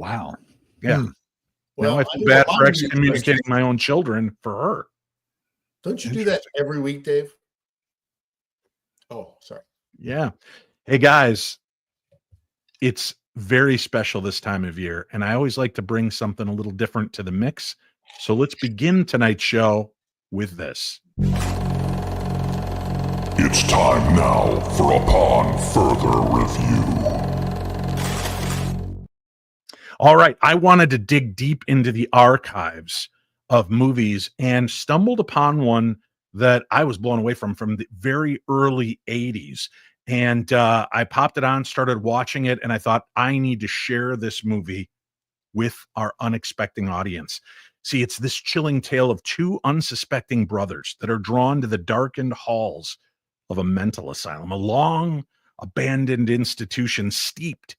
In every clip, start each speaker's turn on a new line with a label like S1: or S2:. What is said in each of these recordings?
S1: Wow. Yeah.
S2: Well,
S1: now I feel bad for excommunicating my own children for her.
S2: Don't you do that every week, Dave? Oh, sorry.
S1: Yeah. Hey, guys, it's very special this time of year, and I always like to bring something a little different to the mix. So let's begin tonight's show with this.
S3: It's time now for Upon Further Review.
S1: All right, I wanted to dig deep into the archives of movies and stumbled upon one that I was blown away from the very early 80s. And I popped it on, started watching it, and I thought, I need to share this movie with our unexpecting audience. See, it's this chilling tale of two unsuspecting brothers that are drawn to the darkened halls of a mental asylum, a long abandoned institution steeped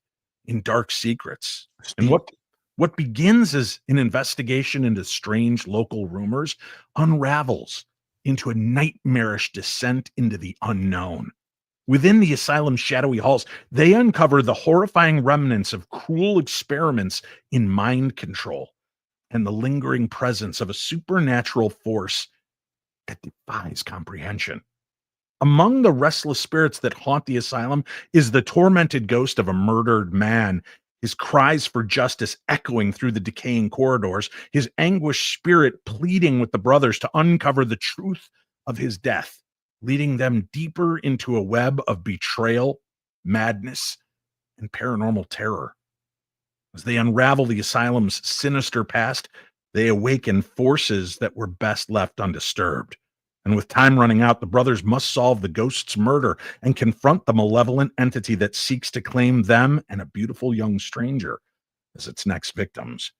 S1: in dark secrets. And what begins as an investigation into strange local rumors unravels into a nightmarish descent into the unknown. Within the asylum's shadowy halls, they uncover the horrifying remnants of cruel experiments in mind control and the lingering presence of a supernatural force that defies comprehension. Among the restless spirits that haunt the asylum is the tormented ghost of a murdered man, his cries for justice echoing through the decaying corridors, his anguished spirit pleading with the brothers to uncover the truth of his death, leading them deeper into a web of betrayal, madness, and paranormal terror. As they unravel the asylum's sinister past, they awaken forces that were best left undisturbed. And with time running out, the brothers must solve the ghost's murder and confront the malevolent entity that seeks to claim them and a beautiful young stranger as its next victims.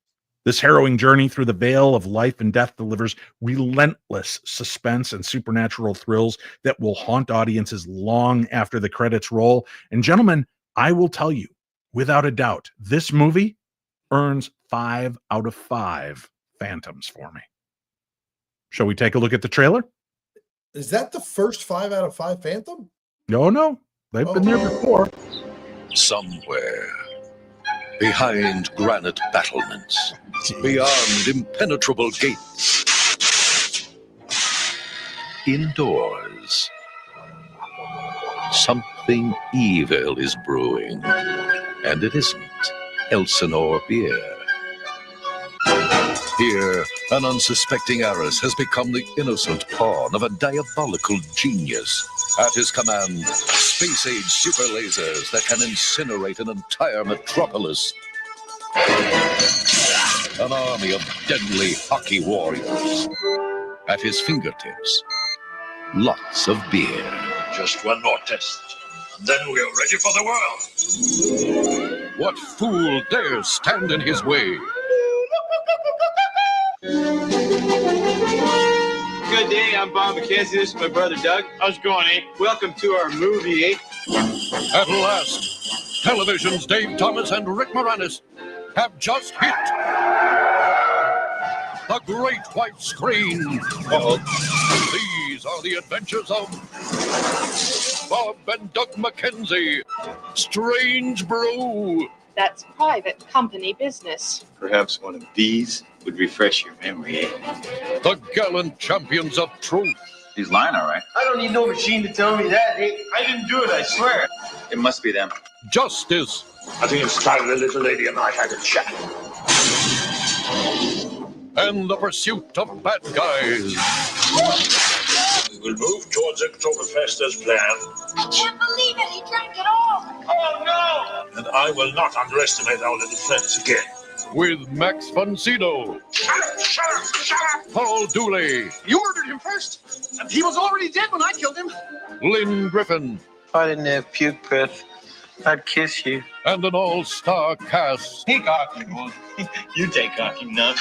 S1: This harrowing journey through the veil of life and death delivers relentless suspense and supernatural thrills that will haunt audiences long after the credits roll. And gentlemen, I will tell you, without a doubt, this movie earns 5 out of 5 phantoms for me. Shall we take a look at the trailer?
S2: Is that the first 5 out of 5 Phantom?
S1: No. They've been there before.
S4: Somewhere behind granite battlements, beyond impenetrable gates, indoors, something evil is brewing, and it isn't Elsinore beer. Here, an unsuspecting heiress has become the innocent pawn of a diabolical genius. At his command, space-age super lasers that can incinerate an entire metropolis. An army of deadly hockey warriors. At his fingertips, lots of beer.
S5: Just one more test, and then we're ready for the world.
S4: What fool dares stand in his way?
S6: Good day, I'm Bob McKenzie. This is my brother Doug. How's it going, eh? Welcome to our movie, eh?
S4: At last, television's Dave Thomas and Rick Moranis have just hit the great white screen. These are the adventures of Bob and Doug McKenzie, Strange Brew.
S7: That's private company business.
S6: Perhaps one of these would refresh your memory, eh?
S4: The gallant champions of truth.
S6: He's lying, all right. I don't need no machine to tell me that, eh? I didn't do it, I swear. It must be them.
S4: Justice.
S5: I think it's time the little lady and I had a chat.
S4: And the pursuit of bad guys.
S5: We will move towards Oktoberfest as planned.
S8: I can't believe it. He drank it all.
S6: Oh, no!
S5: And I will not underestimate our little friends again.
S4: With Max Foncido.
S5: Shut up!
S4: Paul Dooley.
S6: You murdered him first. He was already dead when I killed him.
S4: Lynn Griffin.
S9: If I didn't have puke breath, I'd kiss you.
S4: And an all-star cast.
S6: Take off, you boy. You take off, you nut.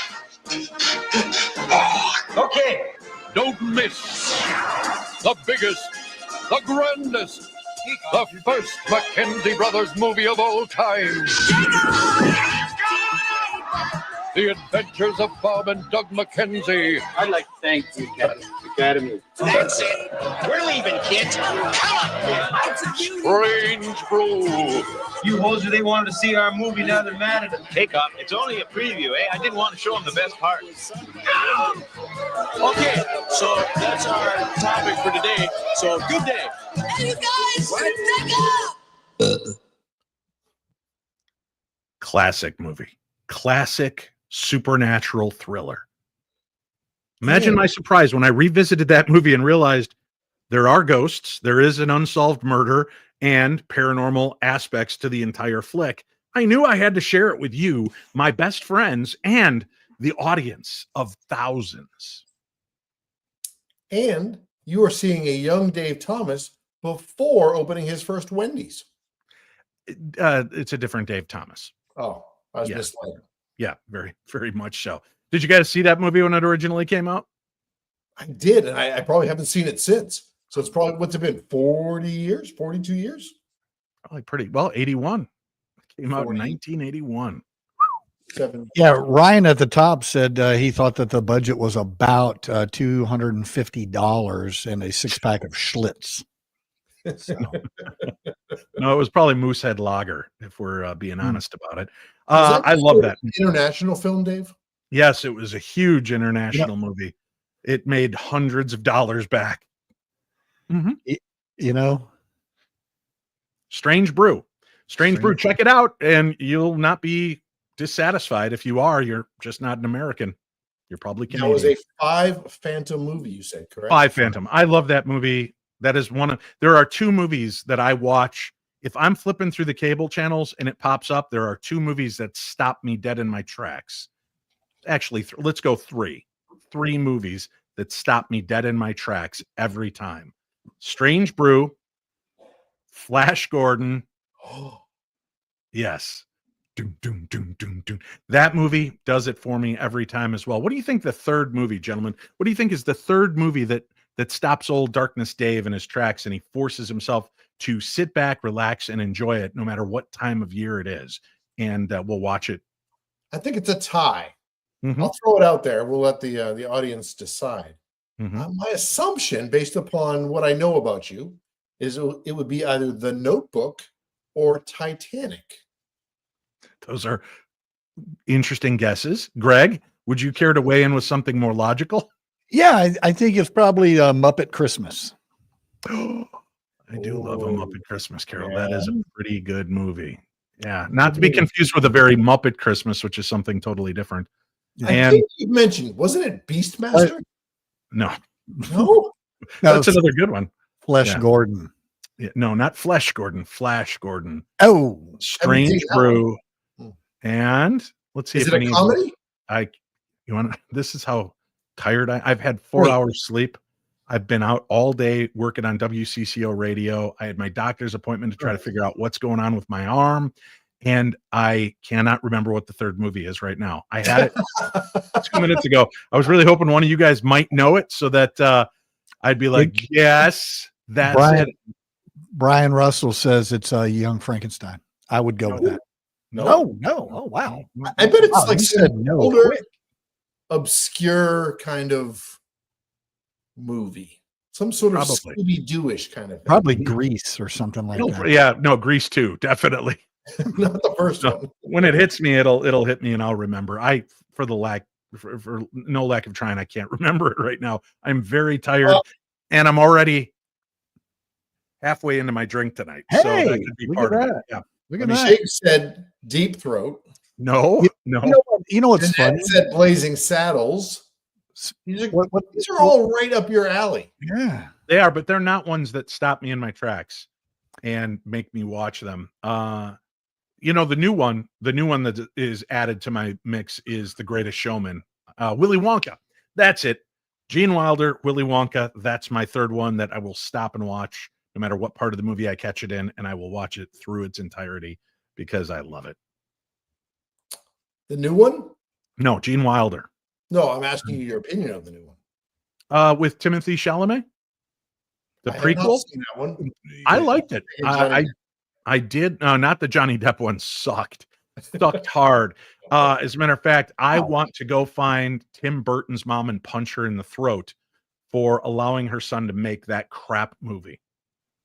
S6: Okay.
S4: Don't miss the biggest, the grandest, the first Mackenzie Brothers movie of all time. The Adventures of Bob and Doug McKenzie.
S9: I'd like to thank the Academy.
S5: That's it. We're leaving, kids. Come on.
S4: Strange Brew.
S6: You hoes, they wanted to see our movie. Now they're mad at us. Take off. It's only a preview, eh? I didn't want to show them the best part.
S5: Okay, so that's our topic for today. So good day.
S8: Hey, you guys, back up!
S1: Classic movie. Classic supernatural thriller. Imagine my surprise when I revisited that movie and realized there are ghosts, there is an unsolved murder, and paranormal aspects to the entire flick. I knew I had to share it with you, my best friends, and the audience of thousands.
S2: And you are seeing a young Dave Thomas before opening his first Wendy's.
S1: It's a different Dave Thomas.
S2: Oh, I was
S1: Yeah.
S2: misled.
S1: Yeah, very, very much so. Did you guys see that movie when it originally came out?
S2: I did, and I probably haven't seen it since. So it's probably, what's it been, 40 years, 42 years?
S1: Probably pretty well, 81. It came out in
S2: 40.
S1: 1981.
S2: 7.
S10: Yeah, Ryan at the top said he thought that the budget was about $250 and a 6-pack of Schlitz.
S1: No, it was probably Moosehead Lager, if we're being honest about it.
S2: Was that
S1: I love that.
S2: an international film, Dave?
S1: Yes, it was a huge international movie. It made hundreds of dollars back.
S10: You know,
S1: Strange Brew. Strange Brew. Check it out, and you'll not be dissatisfied. If you are, you're just not an American. You're probably
S2: That
S1: Canadian.
S2: was a 5 Phantom movie, you said, correct?
S1: 5 Phantom. I love that movie. That is one of, there are 2 movies that I watch. If I'm flipping through the cable channels and it pops up, there are 2 movies that stop me dead in my tracks. Actually, let's go 3. 3 movies that stop me dead in my tracks every time. Strange Brew, Flash Gordon. Yes. Doom, doom, doom, doom, doom. That movie does it for me every time as well. What do you think the third movie, gentlemen? What do you think is the third movie that stops old Darkness Dave in his tracks and he forces himself to sit back, relax, and enjoy it no matter what time of year it is? And we'll watch it.
S2: I think it's a tie.
S1: Mhm.
S2: I'll throw it out there. We'll let the audience decide.
S1: Mhm.
S2: My assumption, based upon what I know about you, is it would be either The Notebook or Titanic.
S1: Those are interesting guesses. Greg, would you care to weigh in with something more logical?
S10: yeah, I think it's probably Muppet Christmas.
S1: I do love a Muppet Christmas Carol. That
S2: Yeah.
S1: is a pretty good movie. Yeah, not to be confused with a very Muppet Christmas, which is something totally different.
S2: I
S1: And
S2: think you mentioned, wasn't it Beastmaster?
S1: no,
S2: No.
S1: that's another good one.
S10: Flesh
S1: Yeah.
S10: Gordon.
S1: Yeah, no, not Flesh Gordon, Flash Gordon.
S10: Oh,
S1: Strange
S2: seen that
S1: Brew.
S2: one.
S1: And let's see
S2: Is
S1: if
S2: it a
S1: any
S2: comedy?
S1: you want this is how tired I've had 4
S2: Wait.
S1: hours sleep. I've been out all day working on WCCO radio. I had my doctor's appointment to try to figure out what's going on with my arm. And I cannot remember what the third movie is right now. I had it 2 minutes ago. I was really hoping one of you guys might know it so that I'd be like, yes, that's
S10: Brian,
S1: it.
S10: Brian Russell says it's Young Frankenstein. I would go with that.
S2: No.
S10: No. Oh, wow.
S2: I bet it's
S10: Wow,
S2: like
S10: you
S2: some
S10: said no
S2: older,
S10: quick.
S2: obscure kind of movie. Some sort of
S1: Probably.
S2: Scooby-Doo-ish kind of thing.
S10: Probably Grease or something like that.
S1: Yeah, no, Grease 2, definitely.
S2: Not the first
S1: No,
S2: one.
S1: when it hits me, it'll hit me and I'll remember. For no lack of trying, I can't remember it right now. I'm very tired and I'm already halfway into my drink tonight. So
S10: Hey,
S1: that could be
S10: look
S1: part
S10: at
S1: of it.
S10: that.
S1: Yeah.
S10: Look at
S2: I mean,
S10: that.
S2: Shake said Deep Throat.
S1: No, no.
S10: You know what's
S2: And
S10: funny?
S2: Ed said Blazing Saddles. These are,
S10: What-
S2: these are all right up your alley.
S10: Yeah.
S1: They are, but they're not ones that stop me in my tracks and make me watch them. The new one that is added to my mix is The Greatest Showman. Willy Wonka. That's it. Gene Wilder, Willy Wonka. That's my third one that I will stop and watch no matter what part of the movie I catch it in, and I will watch it through its entirety because I love it.
S2: The new one?
S1: No, Gene Wilder.
S2: No, I'm asking you your opinion of the new one.
S1: With Timothée Chalamet. The
S2: I have not
S1: prequel.
S2: seen that one.
S1: I liked it.
S2: Johnny
S1: I did. No, not the Johnny Depp one. Sucked hard. As a matter of fact, I want to go find Tim Burton's mom and punch her in the throat for allowing her son to make that crap movie.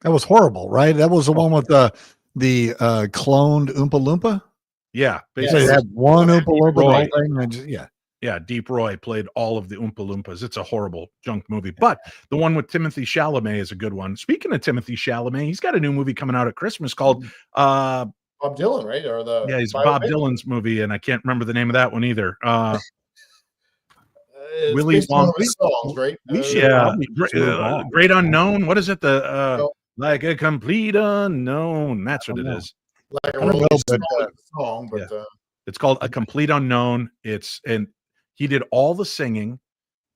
S10: That was horrible, right? That was the one with the cloned Oompa Loompa.
S1: Yeah,
S10: So
S1: basically,
S10: you had one Oompa Loompa, the
S1: Roy.
S10: whole thing, and yeah.
S1: Yeah, Deep Roy played all of the Oompa Loompas. It's a horrible junk movie, but the one with Timothy Chalamet is a good one. Speaking of Timothy Chalamet, he's got a new movie coming out at Christmas called
S2: Bob Dylan, right? Or the
S1: yeah, he's Bob Dylan's movie, and I can't remember the name of that one either.
S2: It's
S1: Willy
S2: based on one
S1: Wonka.
S2: of his songs, right?
S1: Yeah,
S10: just move on.
S1: Great Unknown. What is it? The
S2: No.
S1: like a complete unknown. That's what it is.
S2: Like a
S10: I don't
S2: really
S10: know, but,
S2: solid song, but
S1: It's called A Complete Unknown. And he did all the singing,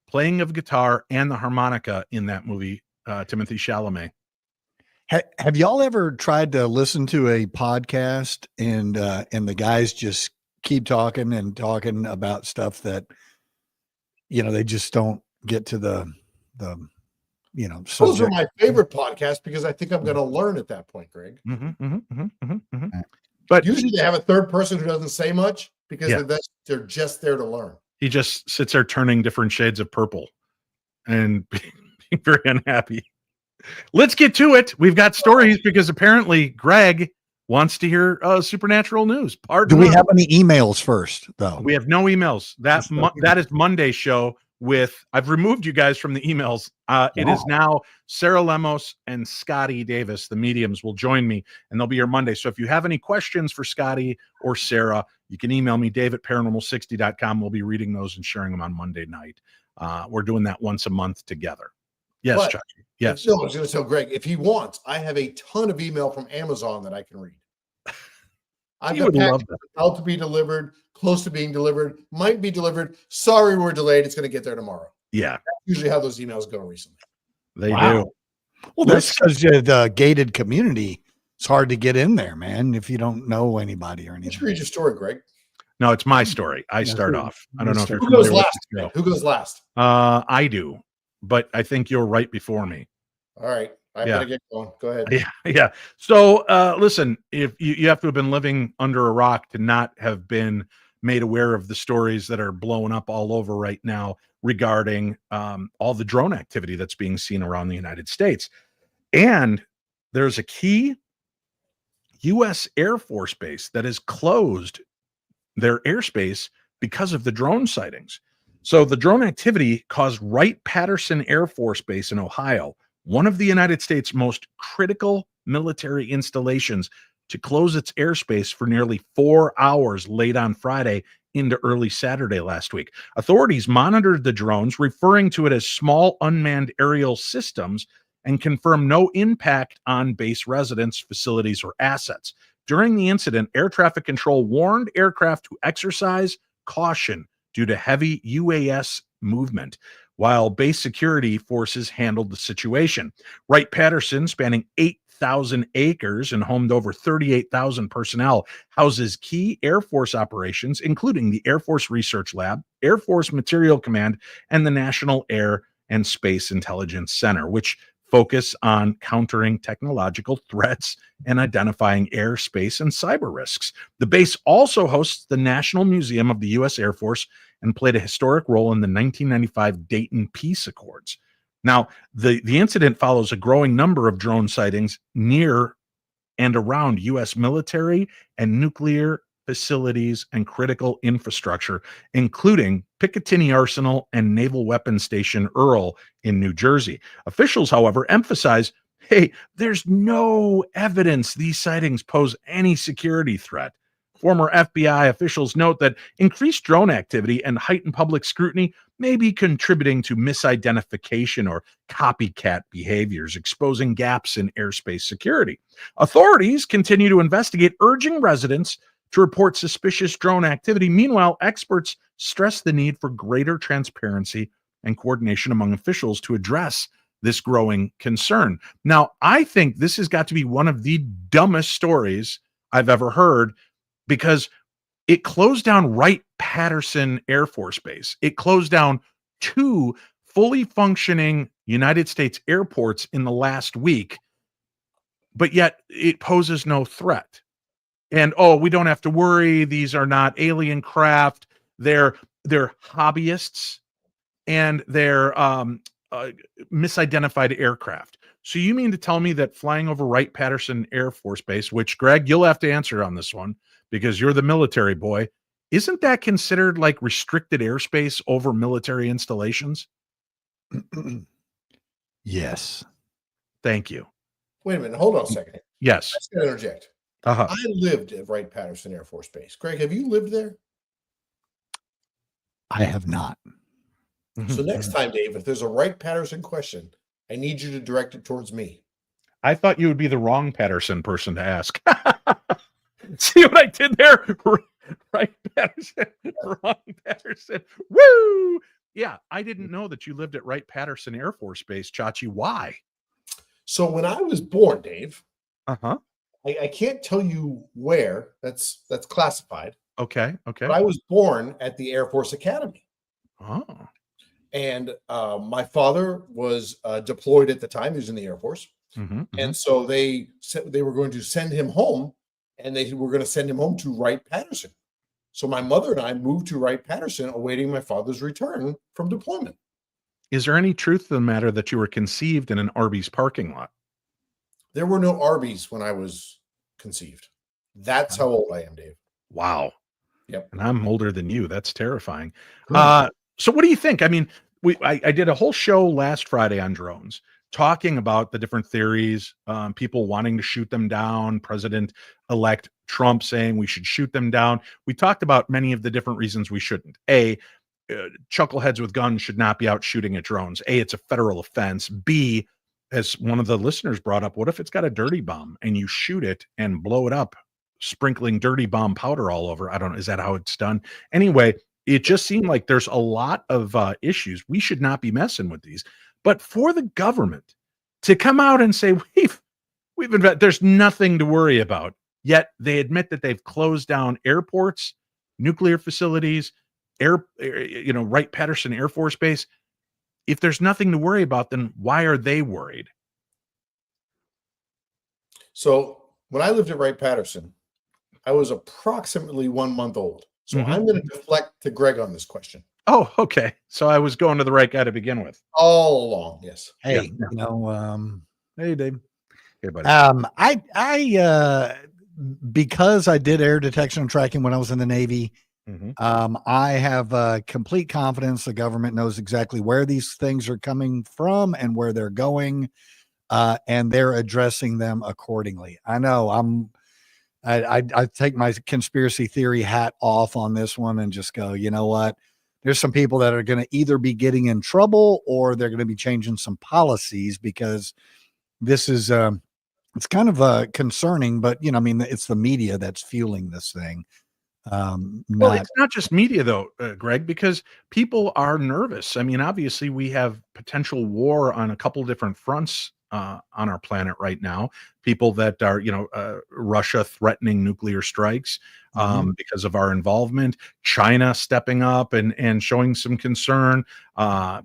S1: playing of guitar, and the harmonica in that movie. Timothy Chalamet.
S10: Have y'all ever tried to listen to a podcast and the guys just keep talking and talking about stuff that they just don't get to the
S2: those
S10: subject.
S2: are my favorite podcasts because I think I'm going to learn at that point, Greg.
S1: But
S2: usually they have a third person who doesn't say much because they're just there to learn.
S1: He just sits there turning different shades of purple and being very unhappy. Let's get to it. We've got stories because apparently Greg wants to hear supernatural news.
S10: Do we have any emails first, though?
S1: We have no emails. That is Monday's show. I've removed you guys from the emails. It is now Sarah Lemos and Scotty Davis, the mediums, will join me, and they'll be here Monday. So if you have any questions for Scotty or Sarah, you can email me, dave@paranormal60.com. We'll be reading those and sharing them on Monday night. We're doing that once a month together. Yes, Chuck. Yes.
S2: No, I was going to tell Greg, if he wants, I have a ton of email from Amazon that I can read. I've got packages about to be delivered, close to being delivered, might be delivered. Sorry, we're delayed. It's going to get there tomorrow.
S1: Yeah.
S2: That's usually how those emails go recently.
S1: They do.
S10: Well, that's because the gated community, it's hard to get in there, man, if you don't know anybody or anything.
S2: Let's read your story, Greg.
S1: No, it's my story. I start off. I don't know if you're
S2: Who goes
S1: familiar
S2: last?
S1: with this
S2: Who goes last?
S1: I do, but I think you're right before me.
S2: All right. I better get going. Go ahead.
S1: Yeah. So listen, if you have to have been living under a rock to not have been made aware of the stories that are blowing up all over right now regarding all the drone activity that's being seen around the United States. And there's a key U.S. Air Force base that has closed their airspace because of the drone sightings. So the drone activity caused Wright-Patterson Air Force Base in Ohio, one of the United States' most critical military installations, to close its airspace for nearly 4 hours late on Friday into early Saturday last week. Authorities monitored the drones, referring to it as small unmanned aerial systems, and confirmed no impact on base residents, facilities, or assets. During the incident, air traffic control warned aircraft to exercise caution due to heavy UAS movement, while base security forces handled the situation. Wright-Patterson, spanning 8,000 acres and homed over 38,000 personnel, houses key Air Force operations, including the Air Force Research Lab, Air Force Materiel Command, and the National Air and Space Intelligence Center, which focus on countering technological threats and identifying air, space, and cyber risks. The base also hosts the National Museum of the U.S. Air Force and played a historic role in the 1995 Dayton Peace Accords. Now, the incident follows a growing number of drone sightings near and around U.S. military and nuclear facilities and critical infrastructure, including Picatinny Arsenal and Naval Weapons Station Earl in New Jersey. Officials, however, emphasize, hey, there's no evidence these sightings pose any security threat. Former FBI officials note that increased drone activity and heightened public scrutiny may be contributing to misidentification or copycat behaviors, exposing gaps in airspace security. Authorities continue to investigate, urging residents to report suspicious drone activity. Meanwhile, experts stress the need for greater transparency and coordination among officials to address this growing concern. Now, I think this has got to be one of the dumbest stories I've ever heard, because it closed down Wright-Patterson Air Force Base. It closed down 2 fully functioning United States airports in the last week, but yet it poses no threat. And oh, we don't have to worry. These are not alien craft. They're hobbyists, and they're misidentified aircraft. So you mean to tell me that flying over Wright-Patterson Air Force Base, which Greg, you'll have to answer on this one because you're the military boy, isn't that considered like restricted airspace over military installations?
S10: Yes.
S1: Thank you.
S2: Wait a minute. Hold on a second.
S1: Yes.
S2: Let's interject. I lived at Wright-Patterson Air Force Base. Greg, have you lived there?
S10: I have not.
S2: So next time, Dave, if there's a Wright-Patterson question, I need you to direct it towards me.
S1: I thought you would be the wrong Patterson person to ask. See what I did there? Right, Patterson. Wrong Patterson. Woo! Yeah, I didn't know that you lived at Wright-Patterson Air Force Base, Chachi. Why?
S2: So when I was born, Dave,
S1: Uh-huh.
S2: I can't tell you where. That's classified.
S1: Okay.
S2: But I was born at the Air Force Academy.
S1: Oh.
S2: And my father was deployed at the time. He was in the Air Force. And so they said they were going to send him home, and they were going to send him home to Wright-Patterson. So my mother and I moved to Wright-Patterson, awaiting my father's return from deployment.
S1: Is there any truth to the matter that you were conceived in an Arby's parking lot?
S2: There were no Arby's when I was conceived. That's how old I am, Dave.
S1: Wow.
S2: Yep.
S1: And I'm older than you. That's terrifying. So what do you think? I mean, I did a whole show last Friday on drones, talking about the different theories, people wanting to shoot them down, President-elect Trump saying we should shoot them down. We talked about many of the different reasons we shouldn't. Chuckleheads with guns should not be out shooting at drones. It's a federal offense. B, as one of the listeners brought up, what if it's got a dirty bomb and you shoot it and blow it up, sprinkling dirty bomb powder all over? I don't know. Is that how it's done? Anyway, it just seemed like there's a lot of issues. We should not be messing with these. But for the government to come out and say, there's nothing to worry about, yet they admit that they've closed down airports, nuclear facilities, Wright-Patterson Air Force Base. If there's nothing to worry about, then why are they worried?
S2: So when I lived at Wright-Patterson, I was approximately 1 month old. So I'm going to deflect to Greg on this question.
S1: Oh, okay. So I was going to the right guy to begin with.
S2: All along, yes.
S10: Hey, hey, Dave.
S1: Hey, buddy.
S10: I because I did air detection and tracking when I was in the Navy, I have complete confidence the government knows exactly where these things are coming from and where they're going, and they're addressing them accordingly. I know I take my conspiracy theory hat off on this one and just go, you know what? There's some people that are going to either be getting in trouble or they're going to be changing some policies, because this is it's kind of concerning, but it's the media that's fueling this thing.
S1: Well, it's not just media though, Greg, because people are nervous. I mean, obviously we have potential war on a couple different fronts on our planet right now. People that are, Russia threatening nuclear strikes because of our involvement, China stepping up and showing some concern.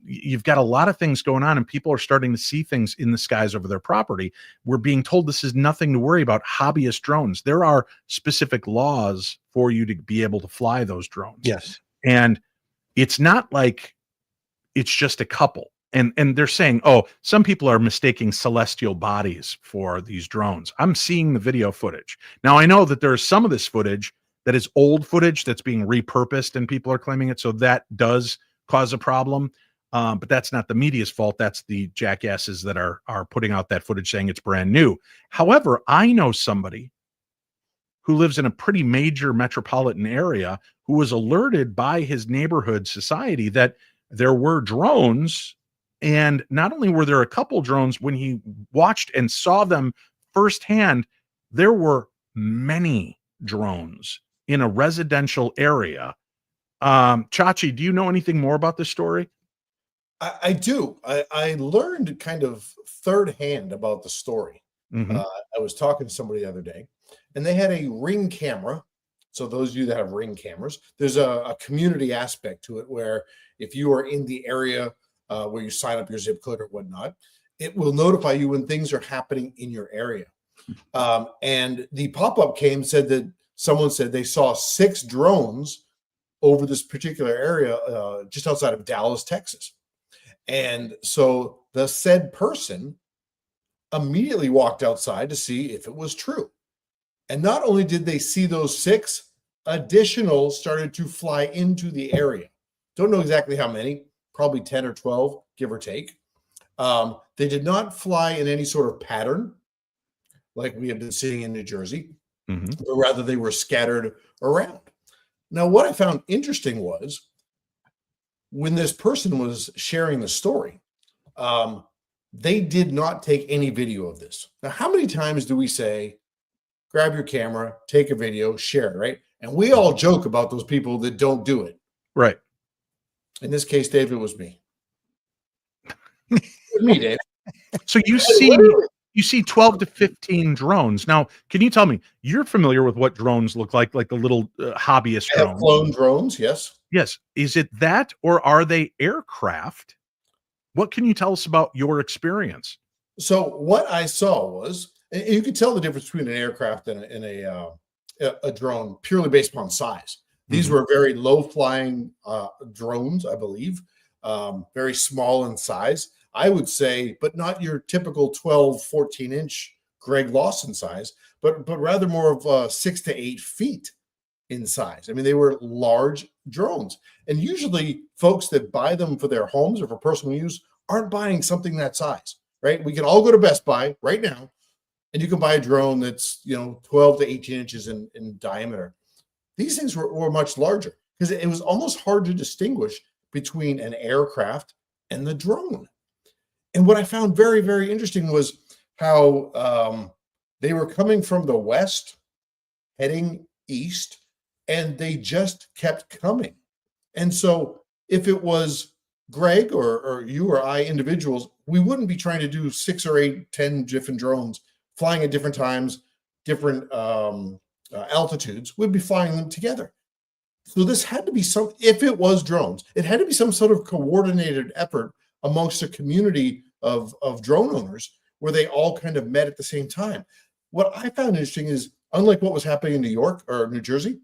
S1: You've got a lot of things going on, and people are starting to see things in the skies over their property. We're being told this is nothing to worry about. Hobbyist drones. There are specific laws for you to be able to fly those drones.
S10: Yes.
S1: And it's not like it's just a couple. And they're saying, oh, some people are mistaking celestial bodies for these drones. I'm seeing the video footage. Now, I know that there's some of this footage that is old footage that's being repurposed and people are claiming it. So that does cause a problem. But that's not the media's fault. That's the jackasses that are putting out that footage saying it's brand new. However, I know somebody who lives in a pretty major metropolitan area who was alerted by his neighborhood society that there were drones. And not only were there a couple drones, when he watched and saw them firsthand, there were many drones in a residential area. Chachi, do you know anything more about this story?
S2: I do. I learned kind of third hand about the story. I was talking to somebody the other day, and they had a Ring camera. So those of you that have Ring cameras, there's a community aspect to it where if you are in the area where you sign up your zip code or whatnot, it will notify you when things are happening in your area. And the pop-up said that someone said they saw 6 drones over this particular area just outside of Dallas, Texas. And so the said person immediately walked outside to see if it was true. And not only did they see those 6, additional started to fly into the area. Don't know exactly how many, probably 10 or 12, give or take. They did not fly in any sort of pattern like we have been seeing in New Jersey, but rather they were scattered around. Now, what I found interesting was when this person was sharing the story, they did not take any video of this. Now, how many times do we say, grab your camera, take a video, share it, right? And we all joke about those people that don't do it.
S1: Right.
S2: In this case, Dave, it was me. Me, Dave.
S1: So you see 12 to 15 drones. Now, can you tell me, you're familiar with what drones look like the little hobbyist
S2: I have
S1: drones?
S2: flown drones, yes.
S1: Yes. Is it that, or are they aircraft? What can you tell us about your experience?
S2: So what I saw was, and you could tell the difference between an aircraft and a drone purely based upon size. These were very low flying drones, I believe, very small in size, I would say, but not your typical 12, 14-inch Greg Lawson size, but rather more of 6 to 8 feet in size. I mean, they were large drones. And usually folks that buy them for their homes or for personal use aren't buying something that size, right? We can all go to Best Buy right now, and you can buy a drone that's, 12 to 18 inches in diameter. These things were much larger because it was almost hard to distinguish between an aircraft and the drone. And what I found very, very interesting was how they were coming from the west, heading east, and they just kept coming. And so if it was Greg or you or I, individuals, we wouldn't be trying to do 6 or 8, 10 different drones flying at different times, different altitudes. We'd be flying them together. So this had to be if it was drones, it had to be some sort of coordinated effort amongst a community of drone owners where they all kind of met at the same time. What I found interesting is, unlike what was happening in New York or New Jersey,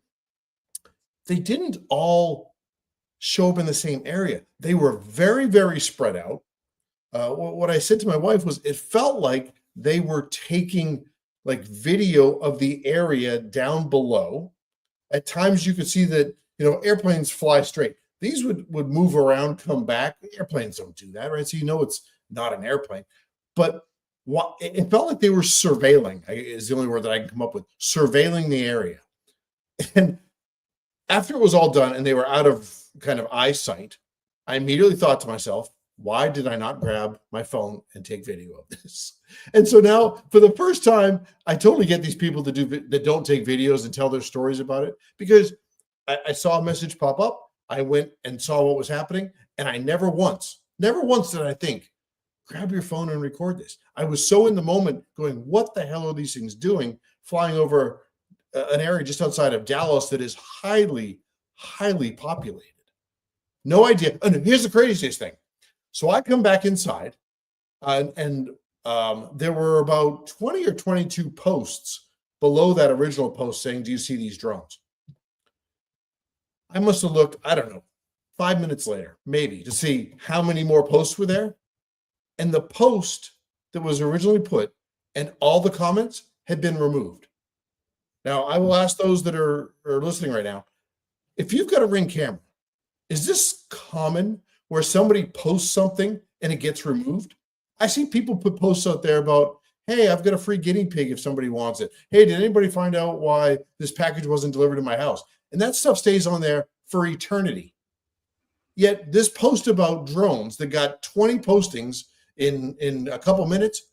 S2: they didn't all show up in the same area. They were very, very spread out. What I said to my wife was, it felt like they were taking video of the area down below. At times you could see that, airplanes fly straight. These would move around, come back. Airplanes don't do that, right? So it's not an airplane. But it felt like they were surveilling, is the only word that I can come up with, surveilling the area. And after it was all done and they were out of kind of eyesight, I immediately thought to myself, why did I not grab my phone and take video of this? And so now, for the first time, I totally get these people that don't take videos and tell their stories about it, because I saw a message pop up. I went and saw what was happening, and I never once did I think, grab your phone and record this. I was so in the moment going, what the hell are these things doing, flying over an area just outside of Dallas that is highly, highly populated? No idea. And here's the craziest thing. So I come back inside, and there were about 20 or 22 posts below that original post saying, do you see these drones? I must have looked, I don't know, 5 minutes later, maybe, to see how many more posts were there. And the post that was originally put and all the comments had been removed. Now, I will ask those that are listening right now, if you've got a Ring camera, is this common where somebody posts something and it gets removed? I see people put posts out there about, hey, I've got a free guinea pig if somebody wants it. Hey, did anybody find out why this package wasn't delivered to my house? And that stuff stays on there for eternity. Yet this post about drones that got 20 postings in a couple minutes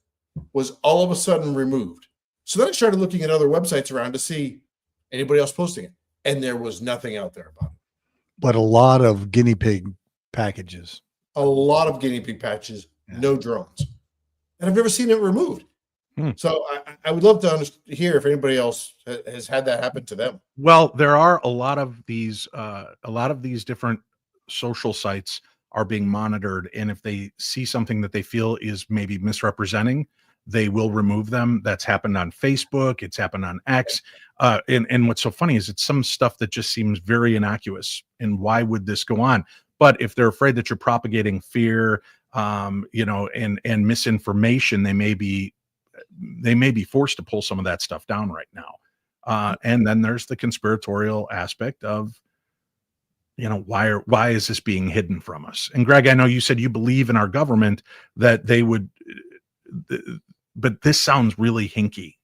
S2: was all of a sudden removed. So then I started looking at other websites around to see anybody else posting it. And there was nothing out there about it.
S10: But a lot of guinea pig packages.
S2: A lot of guinea pig patches, no drones. And I've never seen it removed. So I would love to hear if anybody else has had that happen to them.
S1: Well, there are a lot of these different social sites are being monitored. And if they see something that they feel is maybe misrepresenting, they will remove them. That's happened on Facebook. It's happened on X. And what's so funny is it's some stuff that just seems very innocuous. And why would this go on? But if they're afraid that you're propagating fear, and misinformation, they may be forced to pull some of that stuff down right now. And then there's the conspiratorial aspect of, why is this being hidden from us? And Greg, I know you said you believe in our government that they would, but this sounds really hinky.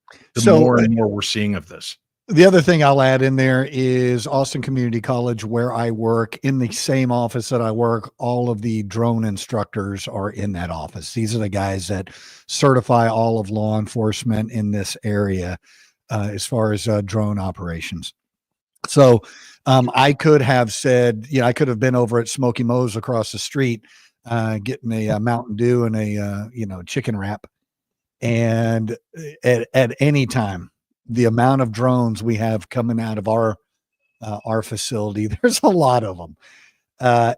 S1: More and more we're seeing of this.
S10: The other thing I'll add in there is Austin Community College, where I work, in the same office that I work, all of the drone instructors are in that office. These are the guys that certify all of law enforcement in this area as far as drone operations. So I could have said, I could have been over at Smoky Mo's across the street getting a Mountain Dew and a, chicken wrap. And at any time, the amount of drones we have coming out of our facility, there's a lot of them.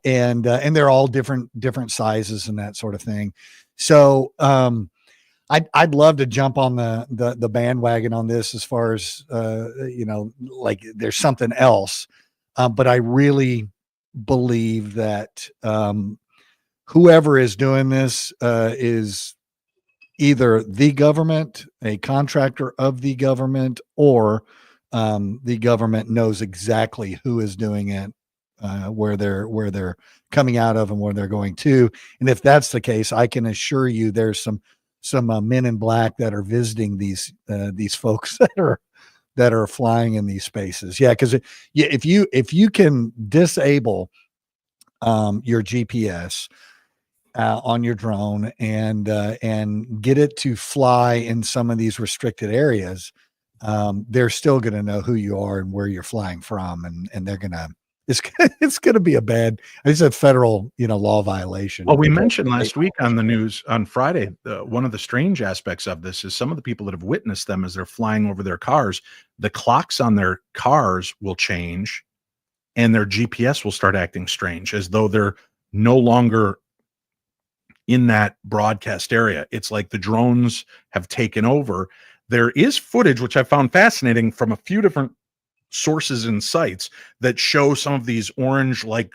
S10: And they're all different sizes and that sort of thing. So I'd love to jump on the bandwagon on this as far as, like there's something else. But I really believe that whoever is doing this is either the government, a contractor of the government, or the government knows exactly who is doing it, where they're coming out of and where they're going to. And if that's the case, I can assure you there's some men in black that are visiting these folks that are flying in these spaces. Yeah, because if you can disable your GPS on your drone and get it to fly in some of these restricted areas, they're still going to know who you are and where you're flying from, and they're gonna it's gonna be it's a federal law violation.
S1: Well, we mentioned last week on the news on Friday, one of the strange aspects of this is some of the people that have witnessed them as they're flying over their cars, the clocks on their cars will change and their GPS will start acting strange, as though they're no longer in that broadcast area. It's like the drones have taken over. There is footage, which I found fascinating, from a few different sources and sites that show some of these orange like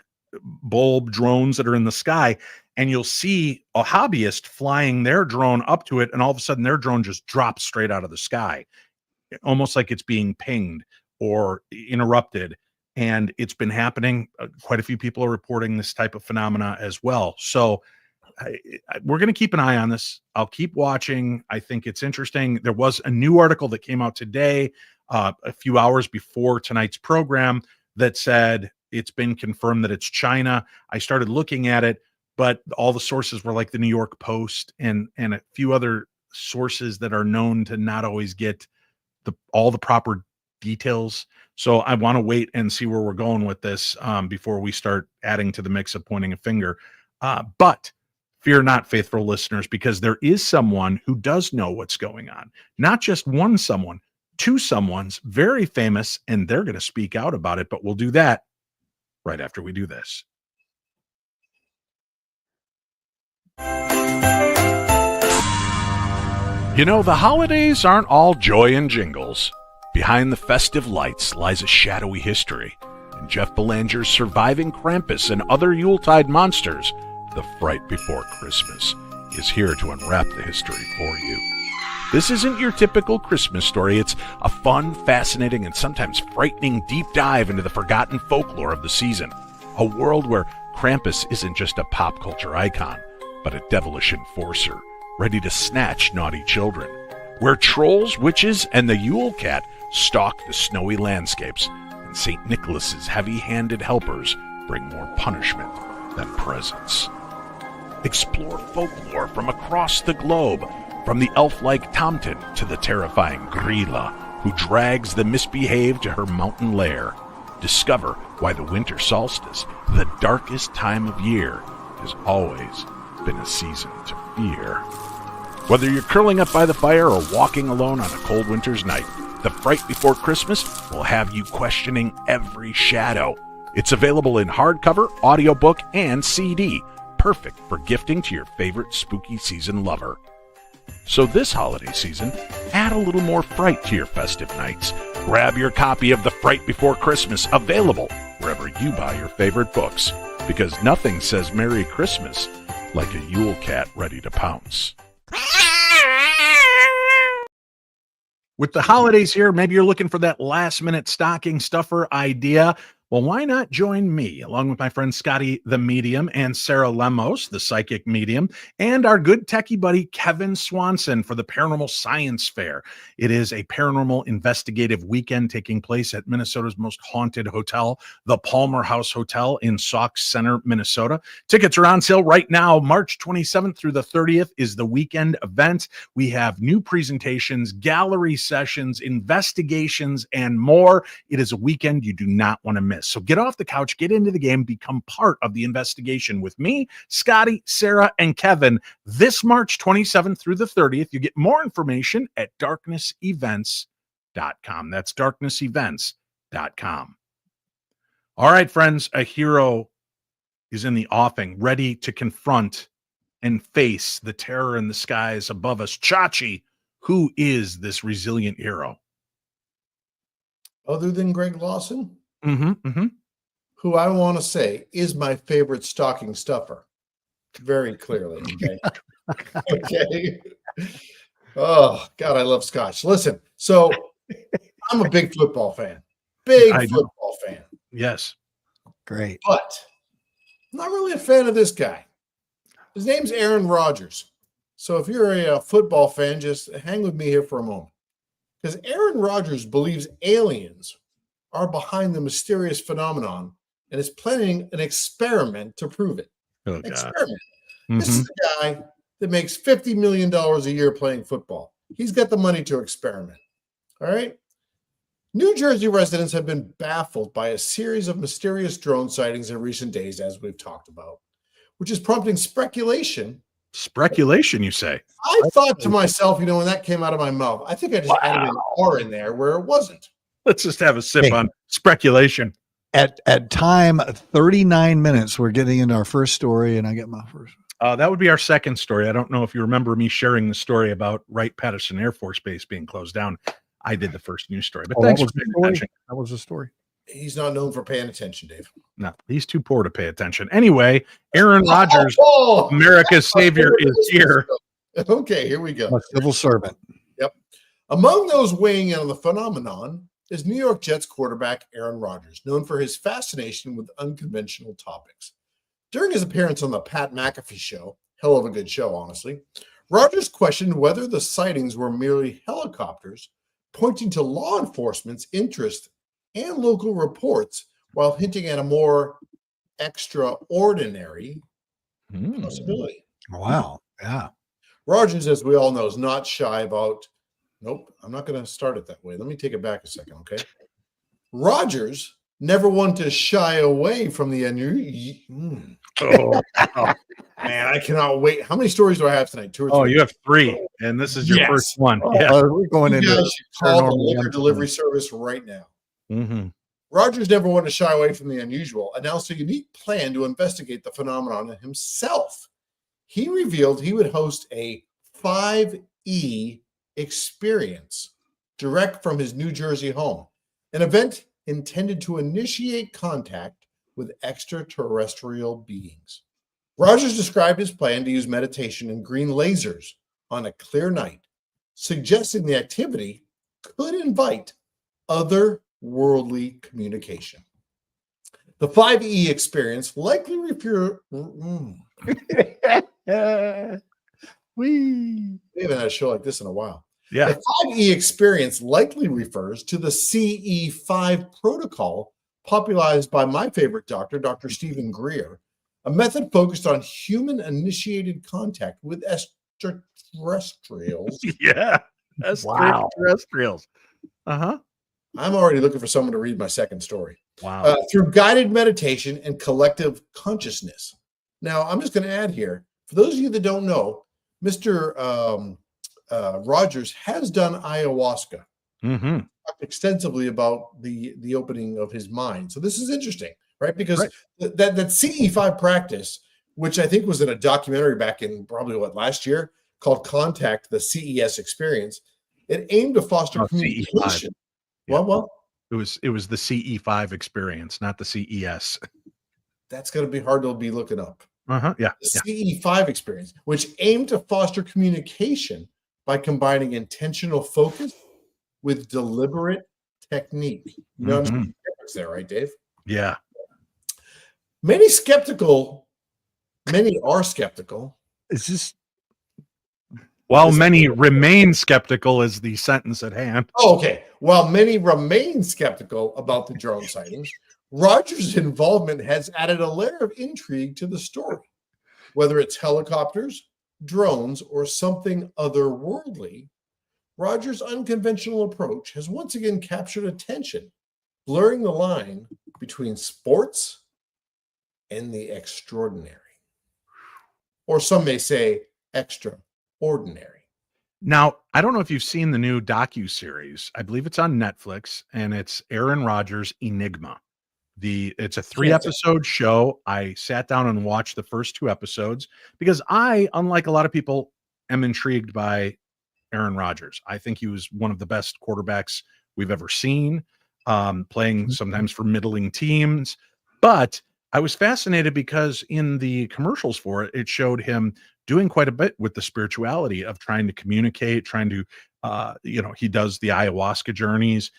S1: bulb drones that are in the sky, and you'll see a hobbyist flying their drone up to it, and all of a sudden their drone just drops straight out of the sky, almost like it's being pinged or interrupted. And it's been happening. Quite a few people are reporting this type of phenomena as well. So we're going to keep an eye on this. I'll keep watching. I think it's interesting. There was a new article that came out today, a few hours before tonight's program, that said it's been confirmed that it's China. I started looking at it, but all the sources were like the New York Post and a few other sources that are known to not always get all the proper details. So I want to wait and see where we're going with this before we start adding to the mix of pointing a finger. But fear not, faithful listeners, because there is someone who does know what's going on. Not just one someone, two someones, very famous, and they're going to speak out about it. But we'll do that right after we do this. The holidays aren't all joy and jingles. Behind the festive lights lies a shadowy history. And Jeff Belanger's Surviving Krampus and Other Yuletide Monsters, The Fright Before Christmas, is here to unwrap the history for you. This isn't your typical Christmas story. It's a fun, fascinating, and sometimes frightening deep dive into the forgotten folklore of the season. A world where Krampus isn't just a pop culture icon, but a devilish enforcer, ready to snatch naughty children. Where trolls, witches, and the Yule Cat stalk the snowy landscapes, and St. Nicholas's heavy-handed helpers bring more punishment than presents. Explore folklore from across the globe, from the elf-like Tomten to the terrifying Grilla, who drags the misbehaved to her mountain lair. Discover why the winter solstice, the darkest time of year, has always been a season to fear. Whether you're curling up by the fire or walking alone on a cold winter's night, The Fright Before Christmas will have you questioning every shadow. It's available in hardcover, audiobook, and CD, perfect for gifting to your favorite spooky season lover. So this holiday season, add a little more fright to your festive nights. Grab your copy of The Fright Before Christmas, available wherever you buy your favorite books, because nothing says Merry Christmas like a Yule cat ready to pounce. With the holidays here, maybe you're looking for that last-minute stocking stuffer idea. Well, why not join me, along with my friend Scotty the Medium and Sarah Lemos, the Psychic Medium, and our good techie buddy Kevin Swanson for the Paranormal Science Fair. It is a paranormal investigative weekend taking place at Minnesota's most haunted hotel, the Palmer House Hotel in Sauk Center, Minnesota. Tickets are on sale right now. March 27th through the 30th is the weekend event. We have new presentations, gallery sessions, investigations, and more. It is a weekend you do not want to miss. So get off the couch, get into the game, become part of the investigation with me, Scotty, Sarah, and Kevin this March 27th through the 30th. You get more information at darknessevents.com. That's darknessevents.com. All right, friends, a hero is in the offing, ready to confront and face the terror in the skies above us. Chachi, who is this resilient hero?
S2: Other than Greg Lawson?
S1: Mm-hmm.
S2: Who I want to say is my favorite stocking stuffer. Very clearly. Okay. Okay. Oh, God, I love Scotch. Listen, so I'm a big football fan. Football fan.
S1: Yes.
S10: Great.
S2: But I'm not really a fan of this guy. His name's Aaron Rodgers. So if you're a football fan, just hang with me here for a moment. Because Aaron Rodgers believes aliens are behind the mysterious phenomenon and is planning an experiment to prove it.
S1: Oh,
S2: Experiment.
S1: Mm-hmm.
S2: This is the guy that makes $50 million a year playing football. He's got the money to experiment. All right. New Jersey residents have been baffled by a series of mysterious drone sightings in recent days, as we've talked about, which is prompting speculation.
S1: Speculation, you say?
S2: I thought to myself, when that came out of my mouth, I think I just added an R in there where it wasn't.
S1: Let's just have a sip on speculation.
S10: At time 39 minutes, we're getting into our first story, and I get my first.
S1: That would be our second story. I don't know if you remember me sharing the story about Wright-Patterson Air Force Base being closed down. I did the first news story, but thanks for paying attention.
S10: That was the story.
S2: He's not known for paying attention, Dave.
S1: No, he's too poor to pay attention. Anyway, Aaron Rodgers, America's savior, is here.
S2: Okay, here we go.
S10: A civil servant.
S2: Yep. Among those weighing in on the phenomenon is New York Jets quarterback Aaron Rodgers, known for his fascination with unconventional topics. During his appearance on the Pat McAfee show, hell of a good show, honestly, Rodgers questioned whether the sightings were merely helicopters, pointing to law enforcement's interest and local reports, while hinting at a more extraordinary possibility.
S10: Wow. Yeah.
S2: Rodgers, as we all know, is not shy about. Nope, I'm not going to start it that way. Let me take it back a second, okay? Rodgers never wanted to shy away from the unusual. Oh, man, I cannot wait. How many stories do I have tonight? 2 or 3?
S1: Oh, you have 3, and this is your first one.
S10: We're going into
S2: call the liquor delivery service right now.
S1: Mm-hmm.
S2: Rodgers never wanted to shy away from the unusual, announced a unique plan to investigate the phenomenon himself. He revealed he would host a 5E experience direct from his New Jersey home, an event intended to initiate contact with extraterrestrial beings. Rodgers described his plan to use meditation and green lasers on a clear night, suggesting the activity could invite otherworldly communication. The 5E experience likely We haven't had a show like this in a while.
S1: Yeah.
S2: The 5E experience likely refers to the CE5 protocol popularized by my favorite doctor, Dr. Stephen Greer, a method focused on human-initiated contact with extraterrestrials.
S1: Yeah. Extraterrestrials. Uh-huh.
S2: I'm already looking for someone to read my second story.
S1: Wow.
S2: Through guided meditation and collective consciousness. Now, I'm just going to add here, for those of you that don't know, Mr. Rodgers has done ayahuasca.
S1: Mm-hmm.
S2: Talked extensively about the opening of his mind. So this is interesting, right? Because that CE5 practice, which I think was in a documentary back in probably last year, called Contact, the CES experience. It aimed to foster communication.
S1: CE5. Yeah.
S2: What?
S1: It was the CE5 experience, not the CES.
S2: That's going to be hard to be looking up.
S1: Yeah.
S2: The CE5 experience, which aimed to foster communication by combining intentional focus with deliberate technique. You know what I'm there, right, Dave?
S1: Yeah.
S2: Many are skeptical.
S10: It's just
S1: while many remain skeptical is the sentence at hand.
S2: Oh, okay. While many remain skeptical about the drone sightings, Rogers' involvement has added a layer of intrigue to the story. Whether it's helicopters, drones, or something otherworldly, Rogers' unconventional approach has once again captured attention, blurring the line between sports and the extraordinary. Or some may say extraordinary.
S1: Now, I don't know if you've seen the new docu-series. I believe it's on Netflix, and it's Aaron Rodgers' Enigma. It's a 3-episode show. I sat down and watched the first 2 episodes because I, unlike a lot of people, am intrigued by Aaron Rodgers. I think he was one of the best quarterbacks we've ever seen, playing sometimes for middling teams. But I was fascinated because in the commercials for it, it showed him doing quite a bit with the spirituality of trying to communicate, trying to, he does the ayahuasca journeys.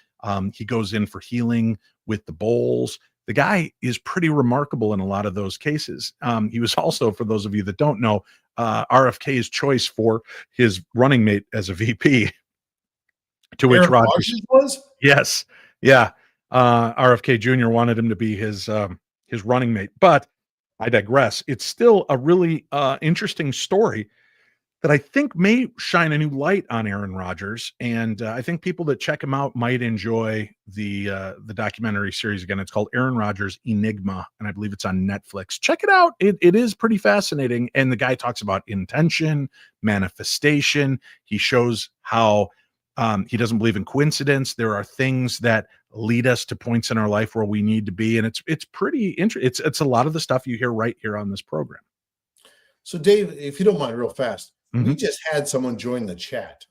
S1: He goes in for healing with the bowls. The guy is pretty remarkable in a lot of those cases. He was also, for those of you that don't know, RFK's choice for his running mate as a VP. To which Rodgers
S2: was?
S1: Yes. Yeah. RFK Jr. wanted him to be his running mate. But I digress. It's still a really interesting story that I think may shine a new light on Aaron Rodgers, and I think people that check him out might enjoy the documentary series again. It's called Aaron Rodgers Enigma, and I believe it's on Netflix. Check it out. It is pretty fascinating, and the guy talks about intention, manifestation. He shows how he doesn't believe in coincidence. There are things that lead us to points in our life where we need to be, and it's pretty interesting. It's a lot of the stuff you hear right here on this program.
S2: So, Dave, if you don't mind, real fast, we just had someone join the chat.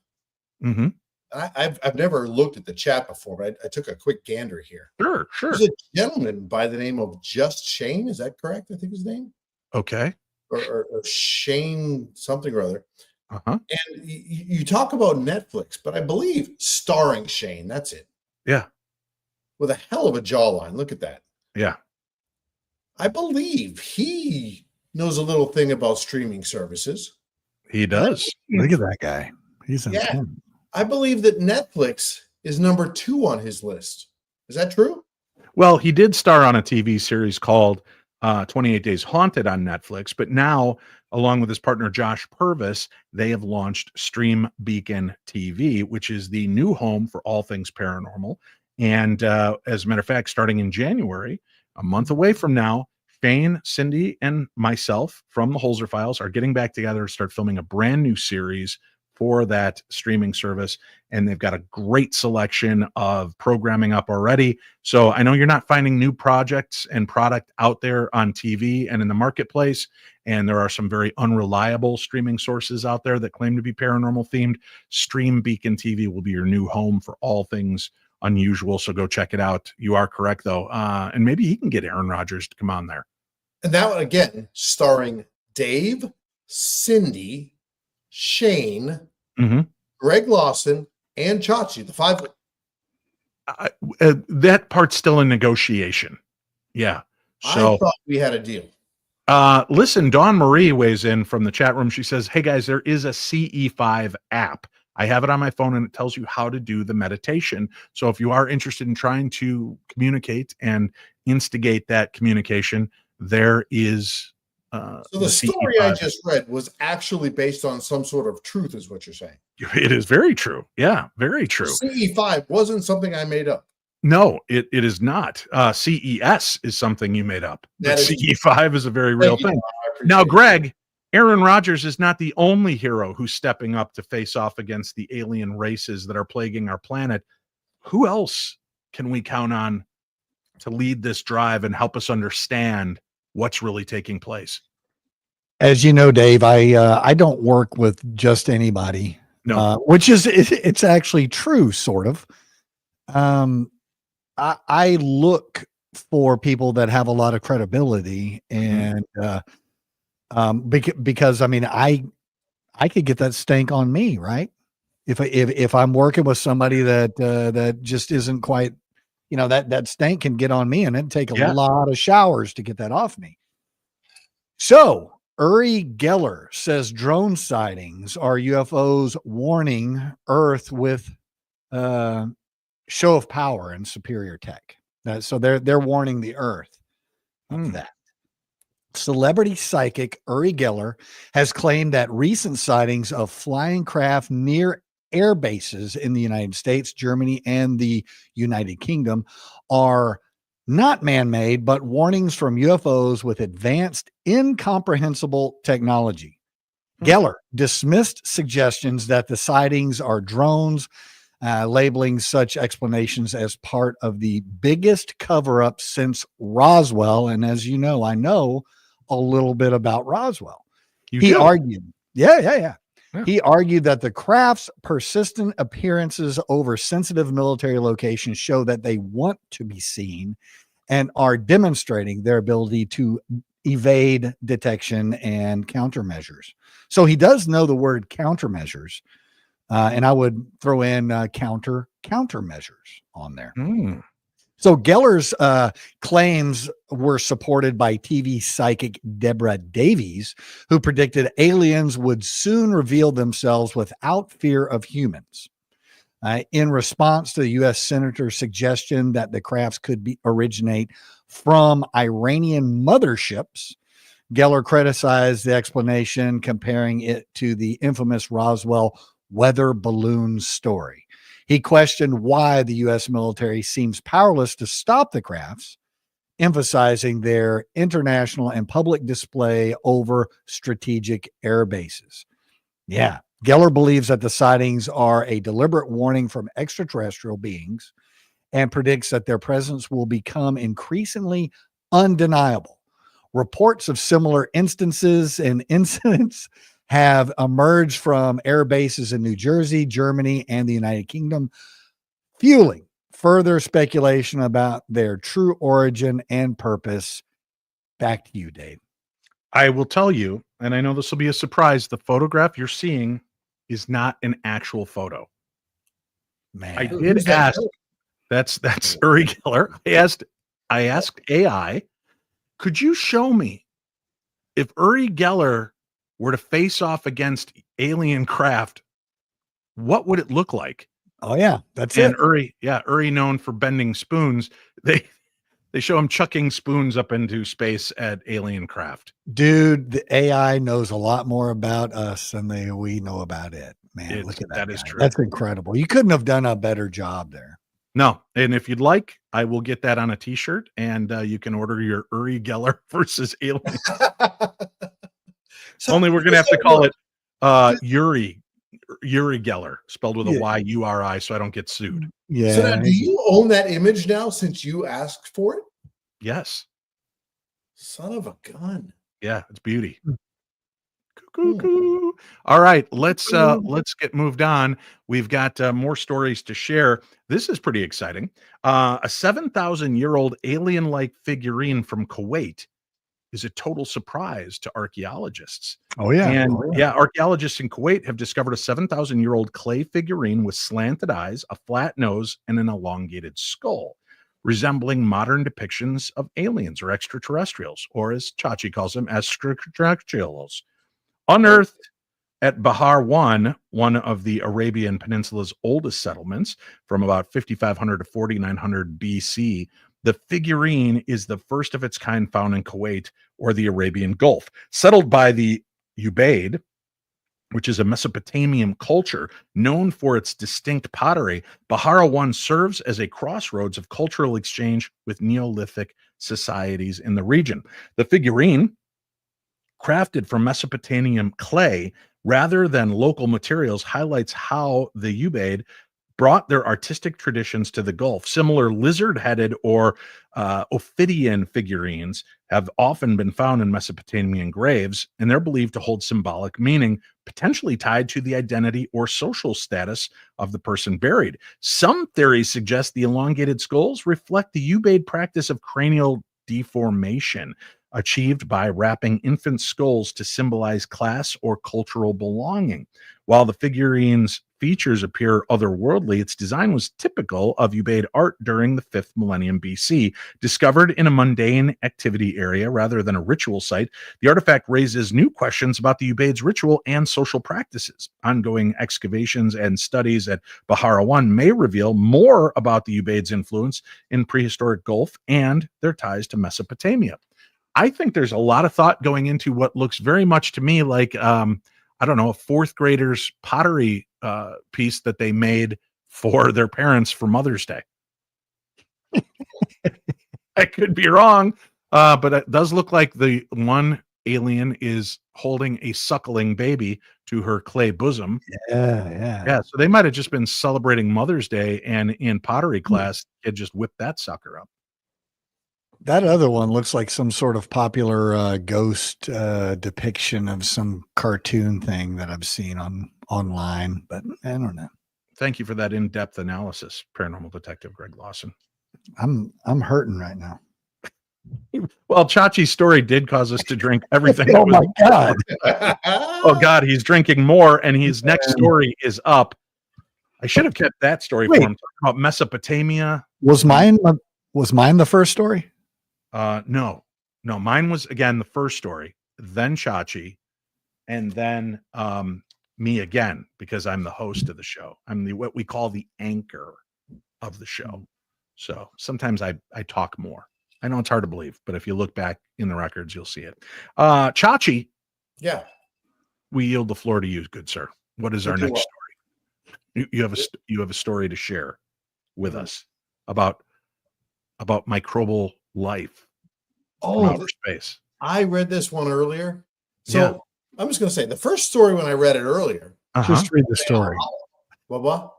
S2: I've never looked at the chat before, but I took a quick gander here.
S1: Sure.
S2: There's a gentleman by the name of Just Shane. Is that correct? I think his name.
S1: Okay.
S2: Or Shane something or other. And you talk about Netflix, but I believe starring Shane. That's it.
S1: Yeah.
S2: With a hell of a jawline. Look at that.
S1: Yeah.
S2: I believe he knows a little thing about streaming services.
S1: He does.
S10: Look at that guy. He's intense.
S2: I believe that Netflix is number 2 on his list. Is that true?
S1: Well, he did star on a TV series called 28 Days Haunted on Netflix, but now, along with his partner Josh Purvis, they have launched Stream Beacon TV, which is the new home for all things paranormal. And as a matter of fact, starting in January, a month away from now, Shane, Cindy, and myself from the Holzer Files are getting back together to start filming a brand new series for that streaming service. And they've got a great selection of programming up already. So I know you're not finding new projects and product out there on TV and in the marketplace. And there are some very unreliable streaming sources out there that claim to be paranormal themed. Stream Beacon TV will be your new home for all things unusual. So go check it out. You are correct, though. And maybe he can get Aaron Rodgers to come on there.
S2: And now, again, starring Dave, Cindy, Shane, Greg Lawson, and Chachi, the 5.
S1: That part's still in negotiation. Yeah. So
S2: I thought we had a deal.
S1: Listen, Dawn Marie weighs in from the chat room. She says, hey, guys, there is a CE5 app. I have it on my phone, and it tells you how to do the meditation. So if you are interested in trying to communicate and instigate that communication, there is
S2: so the story I just read was actually based on some sort of truth, is what you're saying.
S1: It is very true. Yeah, very true.
S2: CE5 wasn't something I made up.
S1: No, it is not. CES is something you made up. But CE5 is a very real thing. Now, Greg, Aaron Rodgers is not the only hero who's stepping up to face off against the alien races that are plaguing our planet. Who else can we count on to lead this drive and help us understand what's really taking place?
S10: As you know, Dave, I don't work with just anybody.
S1: No.
S10: Which is it's actually true, sort of. I look for people that have a lot of credibility, and because I mean I could get that stank on me, right? If I'm working with somebody that just isn't quite, that stank can get on me, and it'd take a lot of showers to get that off me. So Uri Geller says drone sightings are UFOs warning Earth with show of power and superior tech. So they're warning the Earth of that. Celebrity psychic Uri Geller has claimed that recent sightings of flying craft near air bases in the United States, Germany, and the United Kingdom are not man-made, but warnings from UFOs with advanced, incomprehensible technology. Geller dismissed suggestions that the sightings are drones, labeling such explanations as part of the biggest cover-up since Roswell. And as you know, I know a little bit about Roswell. He argued, yeah. He argued that the craft's persistent appearances over sensitive military locations show that they want to be seen and are demonstrating their ability to evade detection and countermeasures. So he does know the word countermeasures. And I would throw in countermeasures on there. So Geller's claims were supported by TV psychic Deborah Davies, who predicted aliens would soon reveal themselves without fear of humans. In response to the U.S. Senator's suggestion that the crafts could originate from Iranian motherships, Geller criticized the explanation, comparing it to the infamous Roswell weather balloon story. He questioned why the U.S. military seems powerless to stop the crafts, emphasizing their international and public display over strategic air bases. Yeah. Geller believes that the sightings are a deliberate warning from extraterrestrial beings and predicts that their presence will become increasingly undeniable. Reports of similar instances and incidents have emerged from air bases in New Jersey, Germany, and the United Kingdom, fueling further speculation about their true origin and purpose. Back to you, Dave.
S1: I will tell you, and I know this will be a surprise, the photograph you're seeing is not an actual photo.
S10: Man,
S1: I did ask. That's Uri Geller. I asked AI, could you show me if Uri Geller were to face off against alien craft, what would it look like?
S10: Oh yeah, that's
S1: and
S10: it.
S1: Uri known for bending spoons. They show him chucking spoons up into space at alien craft.
S10: Dude, the AI knows a lot more about us than we know about it. Man, look at that.
S1: That is true.
S10: That's incredible. You couldn't have done a better job there.
S1: No, and if you'd like, I will get that on a T-shirt, and you can order your Uri Geller versus alien. Only we're gonna have to call it Uri Geller, spelled with a Y-U-R-I, so I don't get sued.
S10: Yeah.
S2: So now, do you own that image now since you asked for it?
S1: Yes.
S2: Son of a gun.
S1: Yeah, it's beauty. Cuckoo. All right, let's get moved on. We've got more stories to share. This is pretty exciting. A 7,000-year-old alien-like figurine from Kuwait is a total surprise to archaeologists.
S10: Oh yeah.
S1: And archaeologists in Kuwait have discovered a 7,000-year-old clay figurine with slanted eyes, a flat nose, and an elongated skull, resembling modern depictions of aliens or extraterrestrials, or as Chachi calls them, extraterrestrials. Unearthed at Bahar 1, one of the Arabian Peninsula's oldest settlements from about 5,500 to 4,900 BC, the figurine is the first of its kind found in Kuwait or the Arabian Gulf. Settled by the Ubaid, which is a Mesopotamian culture known for its distinct pottery, Bahara 1 serves as a crossroads of cultural exchange with Neolithic societies in the region. The figurine, crafted from Mesopotamian clay rather than local materials, highlights how the Ubaid brought their artistic traditions to the Gulf. Similar lizard-headed or ophidian figurines have often been found in Mesopotamian graves, and they're believed to hold symbolic meaning, potentially tied to the identity or social status of the person buried. Some theories suggest the elongated skulls reflect the Ubaid practice of cranial deformation, achieved by wrapping infant skulls to symbolize class or cultural belonging. While the figurine's features appear otherworldly, its design was typical of Ubaid art during the 5th millennium BC. Discovered in a mundane activity area rather than a ritual site, the artifact raises new questions about the Ubaid's ritual and social practices. Ongoing excavations and studies at Bahara 1 may reveal more about the Ubaid's influence in prehistoric Gulf and their ties to Mesopotamia. I think there's a lot of thought going into what looks very much to me like I don't know, a fourth grader's pottery piece that they made for their parents for Mother's Day. I could be wrong, but it does look like the one alien is holding a suckling baby to her clay bosom. Yeah. So they might have just been celebrating Mother's Day, and in pottery class, it just whipped that sucker up.
S10: That other one looks like some sort of popular ghost depiction of some cartoon thing that I've seen online, but I don't know.
S1: Thank you for that in-depth analysis, paranormal detective Greg Lawson.
S10: I'm hurting right now.
S1: Well, Chachi's story did cause us to drink everything.
S10: Oh my God.
S1: Oh God, he's drinking more, and his next story is up. I should have kept that story for him. Talking about Mesopotamia.
S10: Was mine the first story?
S1: No, mine was again the first story, then Chachi, and then me again, because I'm the host of the show. I'm what we call the anchor of the show. So sometimes I talk more. I know it's hard to believe, but if you look back in the records, you'll see it. Chachi,
S2: yeah,
S1: we yield the floor to you, good sir. What is our next story? You have a story to share with us about microbial life. Outer space.
S2: I read this one earlier. So I'm just going to say the first story when I read it earlier.
S10: Just read the story.
S2: What?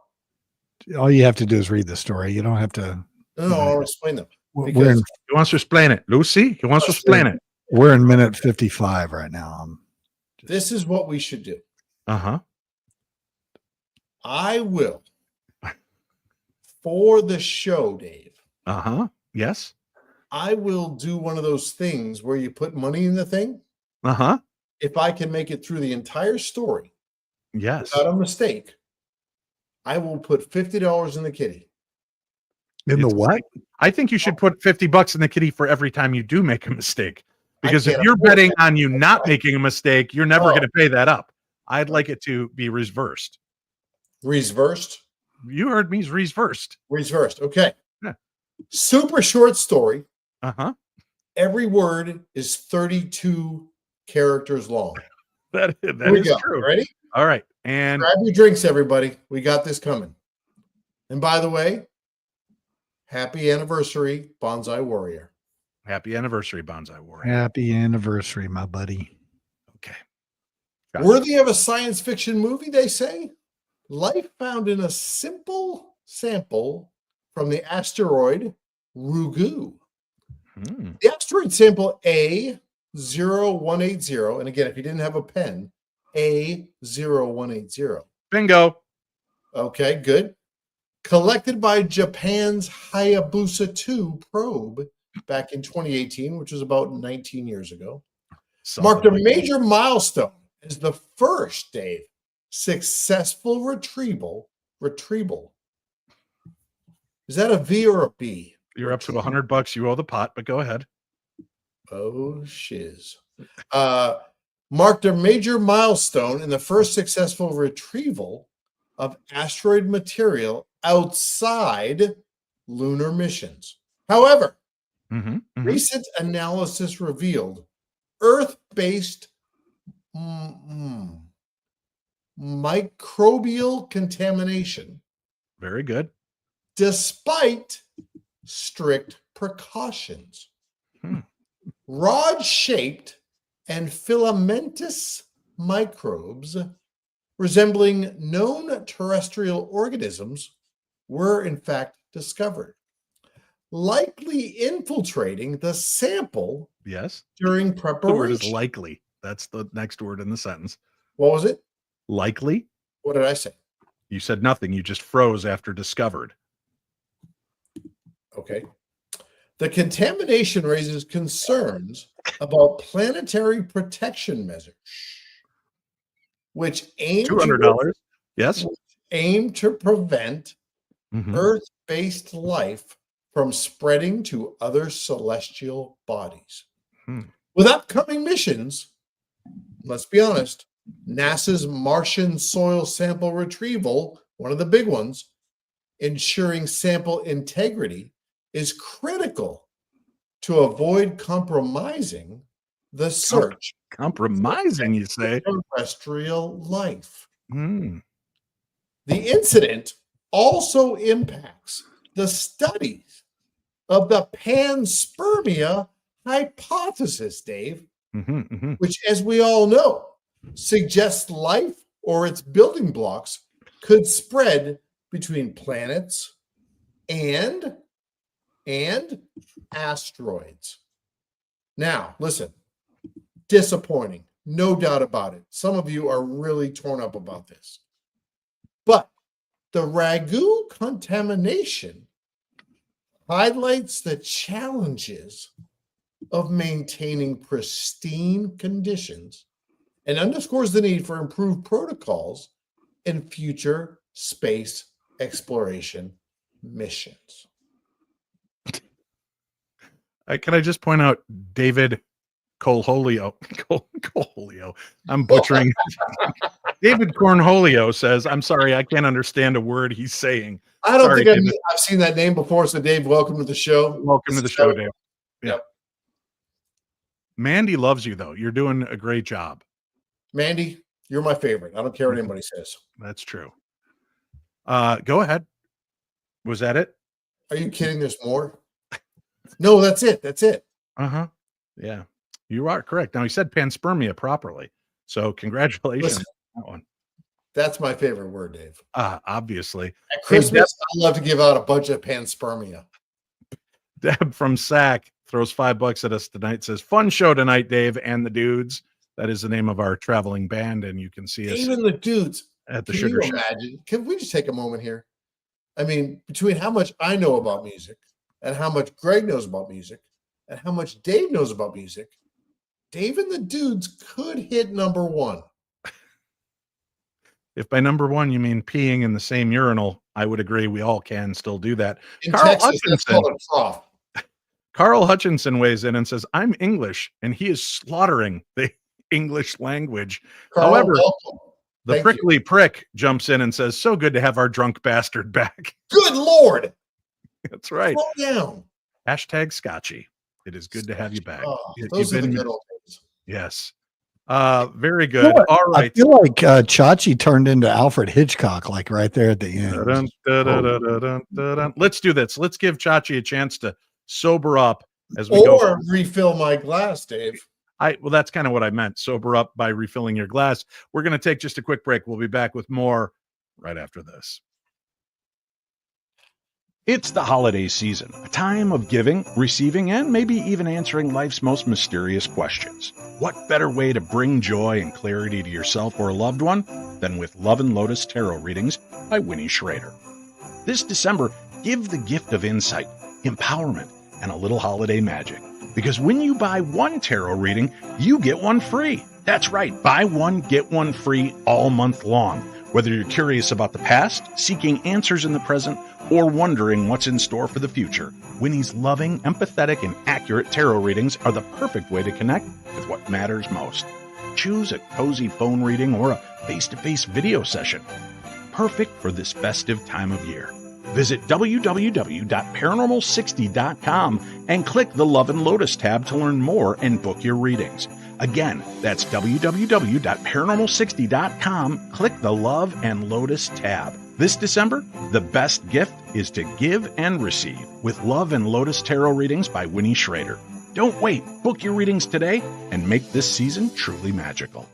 S10: All you have to do is read the story. You don't have to.
S2: No, I'll explain them.
S1: He wants to explain it. Lucy, he wants to explain it.
S10: We're in minute 55 right now.
S2: This is what we should do.
S1: Uh-huh.
S2: I will, for the show, Dave.
S1: Uh-huh. Yes.
S2: I will do one of those things where you put money in the thing.
S1: Uh-huh.
S2: If I can make it through the entire story,
S1: yes,
S2: without a mistake, I will put $50 in the kitty.
S10: In the what?
S1: I think you should put $50 in the kitty for every time you do make a mistake. Because if you're betting on you not making a mistake, you're never going to pay that up. I'd like it to be reversed.
S2: Reversed?
S1: You heard me. Reversed.
S2: Reversed. Okay.
S1: Yeah.
S2: Super short story.
S1: Uh-huh.
S2: Every word is 32 characters long.
S1: That is true.
S2: Ready?
S1: All right. And
S2: grab your drinks, everybody. We got this coming. And by the way, happy anniversary, Bonsai Warrior.
S1: Happy anniversary, Bonsai Warrior.
S10: Happy anniversary, my buddy.
S1: Okay.
S2: Worthy of a science fiction movie, they say. Life found in a simple sample from the asteroid Ryugu. The asteroid sample A0180, and again, if you didn't have a pen, A0180.
S1: Bingo.
S2: Okay, good. Collected by Japan's Hayabusa 2 probe back in 2018, which was about 19 years ago. Marked a major milestone as the first, Dave, successful retrieval. Is that a V or a B?
S1: You're up to $100. You owe the pot, but go ahead.
S2: Oh, shiz. Marked a major milestone in the first successful retrieval of asteroid material outside lunar missions. However, recent analysis revealed Earth-based microbial contamination.
S1: Very good.
S2: Despite strict precautions. Rod-shaped and filamentous microbes resembling known terrestrial organisms were in fact discovered, likely infiltrating the sample
S1: Yes.
S2: during
S1: The
S2: preparation.
S1: word is likely. That's the next word in the sentence.
S2: What was it?
S1: Likely.
S2: What did I say?
S1: You said nothing. You just froze after discovered.
S2: Okay. The contamination raises concerns about planetary protection measures, which
S1: $200. Yes.
S2: aim to prevent
S1: Mhm.
S2: Earth-based life from spreading to other celestial bodies. With upcoming missions, let's be honest, NASA's Martian soil sample retrieval, one of the big ones, ensuring sample integrity is critical to avoid compromising the search.
S1: Compromising, you say?
S2: Terrestrial life.
S1: Hmm.
S2: The incident also impacts the studies of the panspermia hypothesis, Dave, which, as we all know, suggests life or its building blocks could spread between planets and asteroids. Now, listen, disappointing, no doubt about it. Some of you are really torn up about this. But the ragu contamination highlights the challenges of maintaining pristine conditions and underscores the need for improved protocols in future space exploration missions.
S1: Can I just point out David Colholio? Colholio. I'm butchering. David Cornholio says, I'm sorry, I can't understand a word he's saying.
S2: I don't think I've seen that name before. So, Dave, welcome to the show.
S1: Welcome to the show, Dave. Yeah.
S2: Yep.
S1: Mandy loves you, though. You're doing a great job.
S2: Mandy, you're my favorite. I don't care what anybody says.
S1: That's true. Go ahead. Was that it?
S2: Are you kidding? There's more? No, that's it. That's it.
S1: Uh-huh. Yeah. You are correct. Now, he said panspermia properly. So congratulations on that one.
S2: That's my favorite word, Dave.
S1: Obviously.
S2: At Christmas, I love to give out a bunch of panspermia.
S1: Deb from SAC throws $5 at us tonight, says, fun show tonight, Dave and the dudes. That is the name of our traveling band, and you can see us.
S2: Even the dudes.
S1: At the
S2: Can
S1: Sugar
S2: you imagine? Can we just take a moment here? I mean, between how much I know about music and how much Greg knows about music and how much Dave knows about music, Dave and the dudes could hit number one.
S1: If by number one you mean peeing in the same urinal, I would agree we all can still do that.
S2: In Texas, that's called a trough.
S1: Carl Hutchinson weighs in and says, I'm English, and he is slaughtering the English language.
S2: Carl,
S1: however,
S2: welcome.
S1: the prickly prick jumps in and says, so good to have our drunk bastard back.
S2: Good Lord.
S1: That's right.
S2: Slow down.
S1: Hashtag Scotchy. It is good to have you back.
S2: Those are the good old days.
S1: Yes. Very good. All right.
S10: I feel like Chachi turned into Alfred Hitchcock, like right there at the end.
S1: Let's do this. Let's give Chachi a chance to sober up as we go.
S2: Or refill my glass, Dave.
S1: Well, that's kind of what I meant. Sober up by refilling your glass. We're going to take just a quick break. We'll be back with more right after this. It's the holiday season, a time of giving, receiving, and maybe even answering life's most mysterious questions. What better way to bring joy and clarity to yourself or a loved one than with Love and Lotus Tarot Readings by Winnie Schrader? This December, give the gift of insight, empowerment, and a little holiday magic. Because when you buy one tarot reading, you get one free. That's right, buy one, get one free all month long. Whether you're curious about the past, seeking answers in the present, or wondering what's in store for the future, Winnie's loving, empathetic, and accurate tarot readings are the perfect way to connect with what matters most. Choose a cozy phone reading or a face-to-face video session. Perfect for this festive time of year. Visit www.paranormal60.com and click the Love and Lotus tab to learn more and book your readings. Again, that's www.paranormal60.com. Click the Love and Lotus tab. This December, the best gift is to give and receive with Love and Lotus Tarot Readings by Winnie Schrader. Don't wait. Book your readings today and make this season truly magical.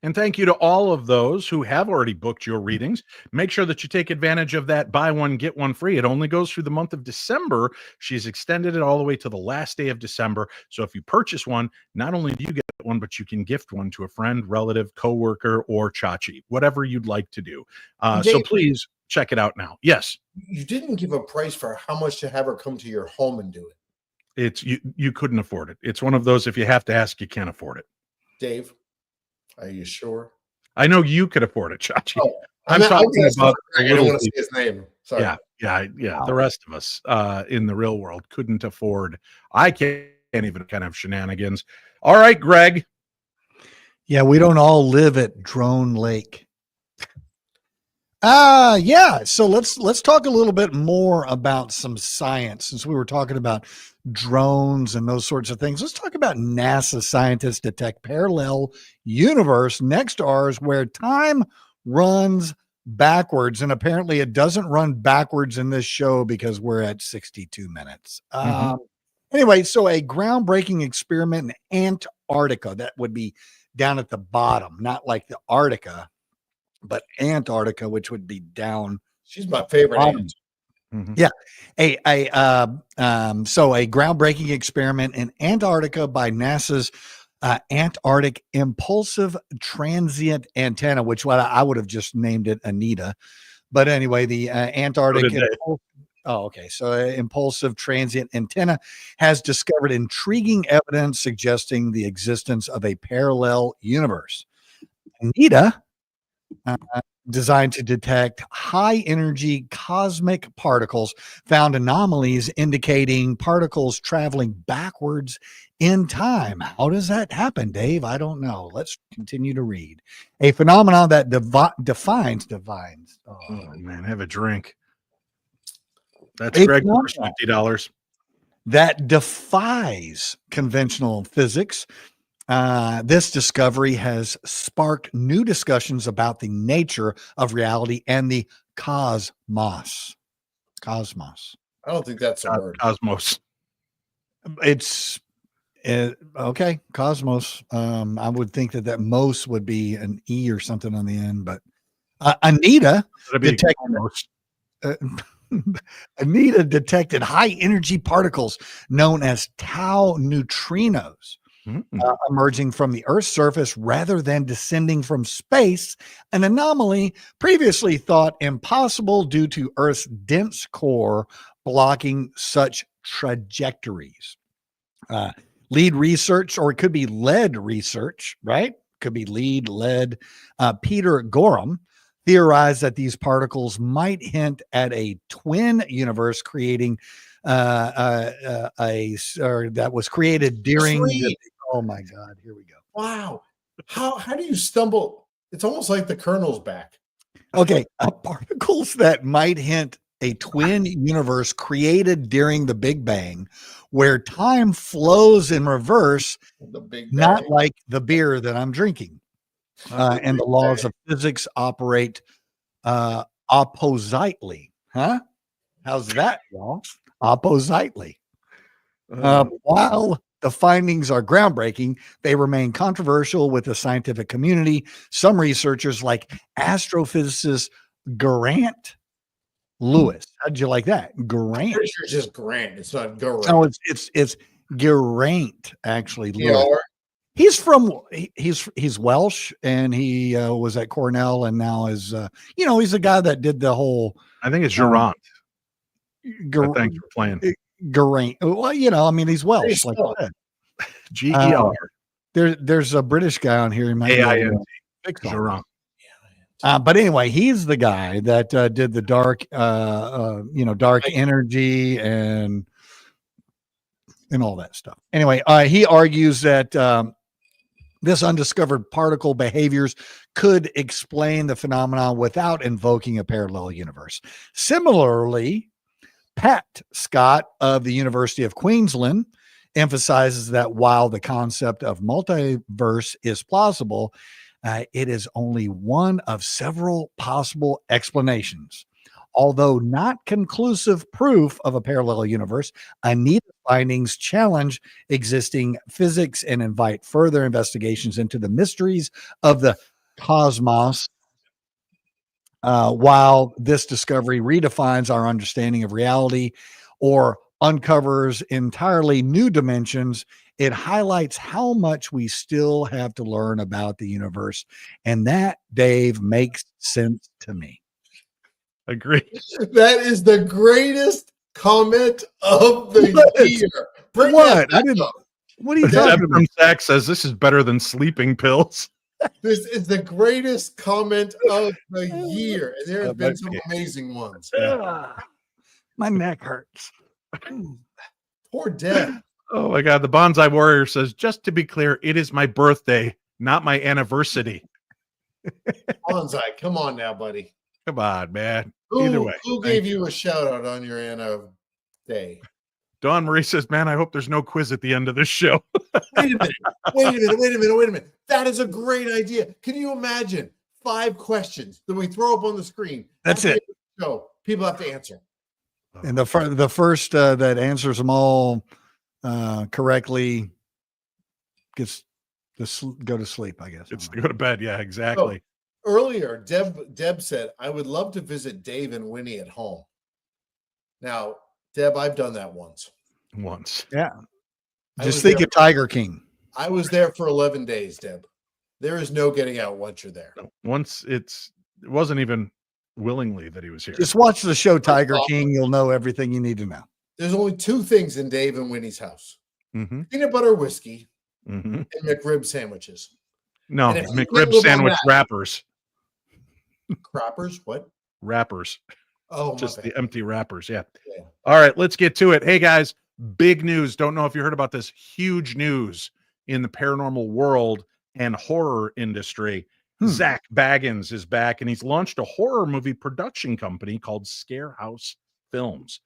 S1: And thank you to all of those who have already booked your readings. Make sure that you take advantage of that buy one, get one free. It only goes through the month of December. She's extended it all the way to the last day of December. So if you purchase one, not only do you get one, but you can gift one to a friend, relative, coworker, or chachi, whatever you'd like to do. So please check it out now. Yes.
S2: You didn't give a price for how much to have her come to your home and do it.
S1: It's you couldn't afford it. It's one of those, if you have to ask, you can't afford it.
S2: Dave, are you sure?
S1: I know you could afford it, Chachi.
S2: Oh,
S1: I'm talking about
S2: I don't want to say his name. Sorry.
S1: Yeah. The rest of us in the real world couldn't afford. I can't even kind of shenanigans. All right, Greg.
S10: Yeah, we don't all live at Drone Lake. Yeah. So let's talk a little bit more about some science, since we were talking about drones and those sorts of things. Let's talk about NASA scientists detect parallel universe next to ours where time runs backwards, and apparently it doesn't run backwards in this show because we're at 62 minutes. Anyway, so a groundbreaking experiment in Antarctica, that would be down at the bottom, not like the Arctica, but Antarctica, which would be down.
S2: She's my favorite aunt.
S10: Yeah. So a groundbreaking experiment in Antarctica by NASA's Antarctic Impulsive Transient Antenna, which I would have just named it Anita. But anyway, the Antarctic So Impulsive Transient Antenna has discovered intriguing evidence suggesting the existence of a parallel universe. Anita, designed to detect high energy cosmic particles, found anomalies indicating particles traveling backwards in time. How does that happen, Dave? I don't know. Let's continue to read. A phenomenon that defines.
S1: Oh man, have a drink. That's Greg for $50.
S10: That defies conventional physics. This discovery has sparked new discussions about the nature of reality and the cosmos. Cosmos.
S2: I don't think that's a word.
S1: Cosmos.
S10: It's okay. Cosmos. I would think that most would be an E or something on the end, but Anita detected high energy particles known as tau neutrinos. Emerging from the Earth's surface rather than descending from space, an anomaly previously thought impossible due to Earth's dense core blocking such trajectories. Lead research, or it could be lead research, right? Could be lead. Peter Gorham theorized that these particles might hint at a twin universe creating that was created during oh my God, here we go.
S2: Wow. How do you stumble? It's almost like the Colonel's back.
S10: Okay. Particles that might hint a twin universe created during the Big Bang, where time flows in reverse, not like the beer that I'm drinking. And the laws of physics operate oppositely. Huh? How's that, y'all? Oppositely. While the findings are groundbreaking, they remain controversial with the scientific community. Some researchers, like astrophysicist Grant Lewis. How'd you like that? Grant.
S2: It's just Grant. It's not Geraint.
S10: No, it's Geraint, actually. He's he's Welsh, and he was at Cornell, and now is he's the guy that did the whole.
S1: I think it's Geraint. Thanks for playing.
S10: Geraint. Well, he's Welsh, like I said.
S1: G-E-R.
S10: There's a British guy on here.
S1: A-I-N-T.
S10: Geraint. But anyway, he's the guy that did the dark, dark energy and all that stuff. Anyway, he argues that this undiscovered particle behaviors could explain the phenomenon without invoking a parallel universe. Similarly, Pat Scott of the University of Queensland emphasizes that while the concept of multiverse is plausible, it is only one of several possible explanations. Although not conclusive proof of a parallel universe, Anita's findings challenge existing physics and invite further investigations into the mysteries of the cosmos. While this discovery redefines our understanding of reality or uncovers entirely new dimensions, it highlights how much we still have to learn about the universe. And that, Dave, makes sense to me.
S1: Agree.
S2: That is the greatest comment of the year. Bring
S10: What?
S2: that
S10: I didn't.
S2: up.
S10: What are you
S1: Deb
S10: talking about?
S1: from Zach says this is better than sleeping pills.
S2: This is the greatest comment of the year. And there have been some amazing ones.
S10: My neck hurts.
S2: Poor Deb.
S1: Oh my God. The Bonsai Warrior says, just to be clear, it is my birthday, not my anniversary.
S2: Bonsai, come on now, buddy.
S1: Come on, man. Either way.
S2: Who gave you a shout out on your Anna day?
S1: Dawn Marie says, man, I hope there's no quiz at the end of this show.
S2: Wait a minute. That is a great idea. Can you imagine 5 questions that we throw up on the screen?
S10: That's it.
S2: So people have to answer.
S10: And the first that answers them all correctly gets to go to sleep, I guess.
S1: It's to go to bed. Yeah, exactly.
S2: So, earlier, Deb said, I would love to visit Dave and Winnie at home. Now, Deb, I've done that once.
S10: Yeah. Just think of Tiger King.
S2: I was there for 11 days, Deb. There is no getting out once you're there.
S1: Once it wasn't even willingly that he was here.
S10: Just watch the show Tiger King. You'll know everything you need to know.
S2: There's only 2 things in Dave and Winnie's house. Peanut butter whiskey and McRib sandwiches.
S1: No, McRib sandwich wrappers.
S2: Crappers? What?
S1: Wrappers.
S2: Oh,
S1: just the empty wrappers. Yeah. All right, let's get to it. Hey guys, big news. Don't know if you heard about this. Huge news in the paranormal world and horror industry. Zach Baggins is back, and he's launched a horror movie production company called Scarehouse Films.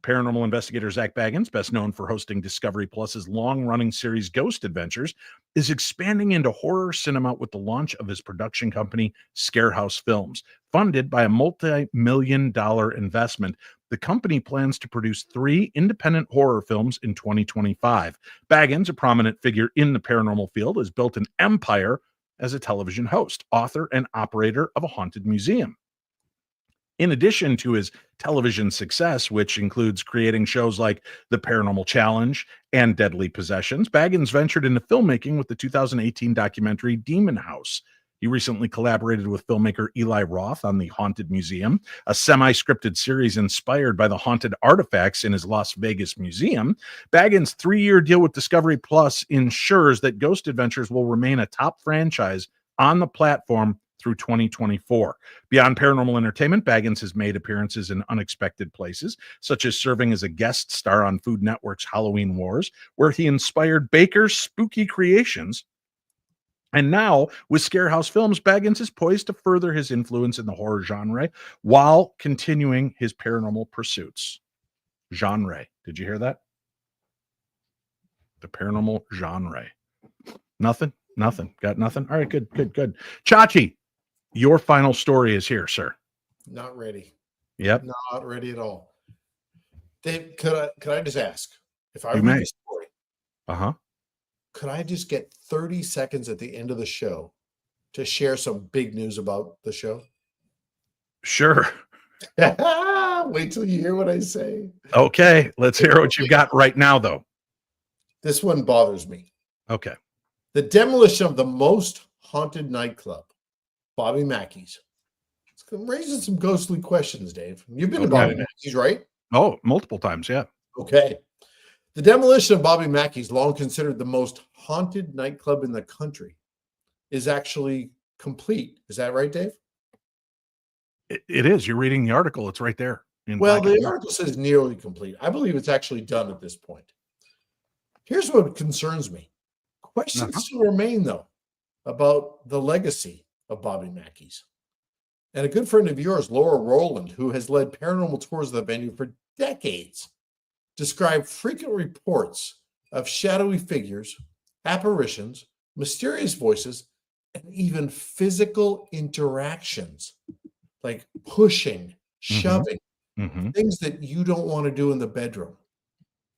S1: Paranormal investigator Zach Baggins, best known for hosting Discovery Plus's long-running series Ghost Adventures, is expanding into horror cinema with the launch of his production company, Scarehouse Films. Funded by a multi-million-dollar investment, the company plans to produce 3 independent horror films in 2025. Baggins, a prominent figure in the paranormal field, has built an empire as a television host, author, and operator of a haunted museum. In addition to his television success, which includes creating shows like The Paranormal Challenge and Deadly Possessions, Baggins ventured into filmmaking with the 2018 documentary Demon House. He recently collaborated with filmmaker Eli Roth on The Haunted Museum, a semi-scripted series inspired by the haunted artifacts in his Las Vegas museum. Baggins' 3-year deal with Discovery Plus ensures that Ghost Adventures will remain a top franchise on the platform through 2024. Beyond paranormal entertainment, Baggins has made appearances in unexpected places, such as serving as a guest star on Food Network's Halloween Wars, where he inspired Baker's spooky creations. And now, with Scarehouse Films, Baggins is poised to further his influence in the horror genre while continuing his paranormal pursuits. Genre. Did you hear that? The paranormal genre. Nothing? Nothing. Got nothing? All right, good. Chachi, your final story is here, sir.
S2: Not ready.
S1: Yep.
S2: Not ready at all. Dave, could I just ask, if I
S1: You
S2: read
S1: may.
S2: a story, could I just get 30 seconds at the end of the show to share some big news about the show?
S1: Sure.
S2: Wait till you hear what I say.
S1: Okay, let's hear what you've got right now, though.
S2: This one bothers me.
S1: Okay.
S2: The demolition of the most haunted nightclub, Bobby Mackey's. It's raising some ghostly questions, Dave. You've been to Bobby Mackey's, right?
S1: Oh, multiple times, yeah.
S2: Okay. The demolition of Bobby Mackey's, long considered the most haunted nightclub in the country, is actually complete. Is that right, Dave?
S1: It is. You're reading the article. It's right there.
S2: The article says nearly complete. I believe it's actually done at this point. Here's what concerns me. Questions still remain, though, about the legacy of Bobby Mackey's. And a good friend of yours, Laura Rowland, who has led paranormal tours of the venue for decades, described frequent reports of shadowy figures, apparitions, mysterious voices, and even physical interactions, like pushing, shoving, things that you don't want to do in the bedroom.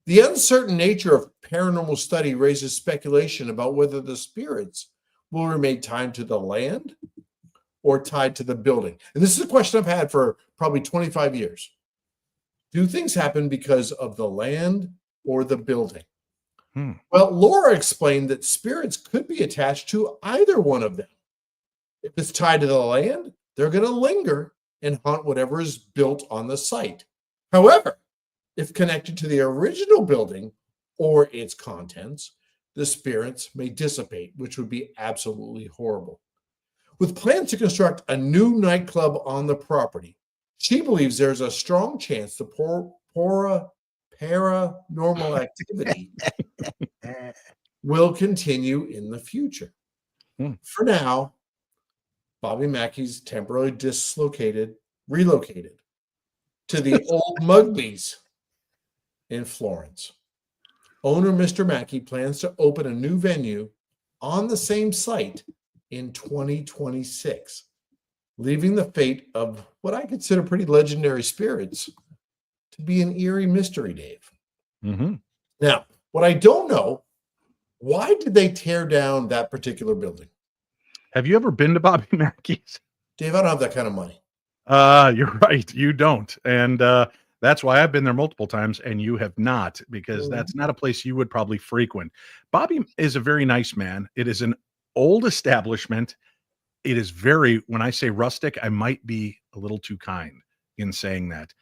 S2: The uncertain nature of paranormal study raises speculation about whether the spirits will remain tied to the land or tied to the building? And this is a question I've had for probably 25 years. Do things happen because of the land or the building? Well, Laura explained that spirits could be attached to either one of them. If it's tied to the land, they're going to linger and haunt whatever is built on the site. However, if connected to the original building or its contents, the spirits may dissipate, which would be absolutely horrible. With plans to construct a new nightclub on the property, she believes there's a strong chance the paranormal activity will continue in the future. For now, Bobby Mackey's temporarily relocated to the old Mugby's in Florence. Owner Mr. Mackey plans to open a new venue on the same site in 2026, leaving the fate of what I consider pretty legendary spirits to be an eerie mystery, Dave. Now, what I don't know, why did they tear down that particular building?
S1: Have you ever been to Bobby Mackey's?
S2: Dave, I don't have that kind of money.
S1: You're right. You don't. And that's why I've been there multiple times and you have not, because that's not a place you would probably frequent. Bobby is a very nice man. It is an old establishment. It is very, when I say rustic, I might be a little too kind in saying that.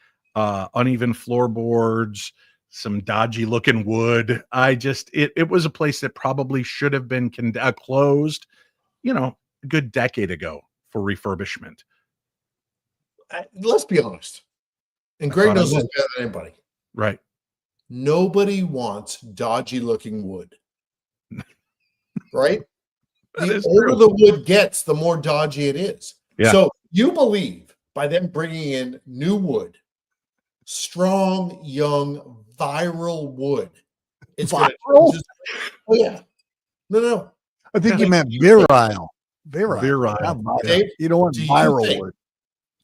S1: Uneven floorboards, some dodgy looking wood. It was a place that probably should have been closed, a good decade ago for refurbishment.
S2: Let's be honest. And Greg knows this better than anybody.
S1: Right.
S2: Nobody wants dodgy looking wood. Right? The older the wood gets, the more dodgy it is.
S1: Yeah.
S2: So you believe by them bringing in new wood, strong, young, viral wood. It's
S10: viral?
S2: oh, yeah. No.
S10: I think you meant virile.
S1: Virile.
S2: Dave,
S10: you don't want viral wood.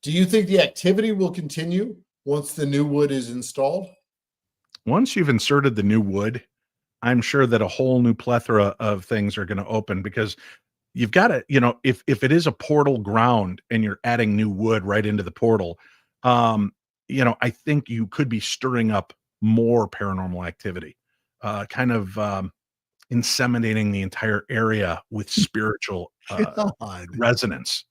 S2: Do you think the activity will continue once the new wood is installed?
S1: Once you've inserted the new wood, I'm sure that a whole new plethora of things are going to open, because you've got to, if it is a portal ground and you're adding new wood right into the portal, I think you could be stirring up more paranormal activity, kind of inseminating the entire area with spiritual resonance.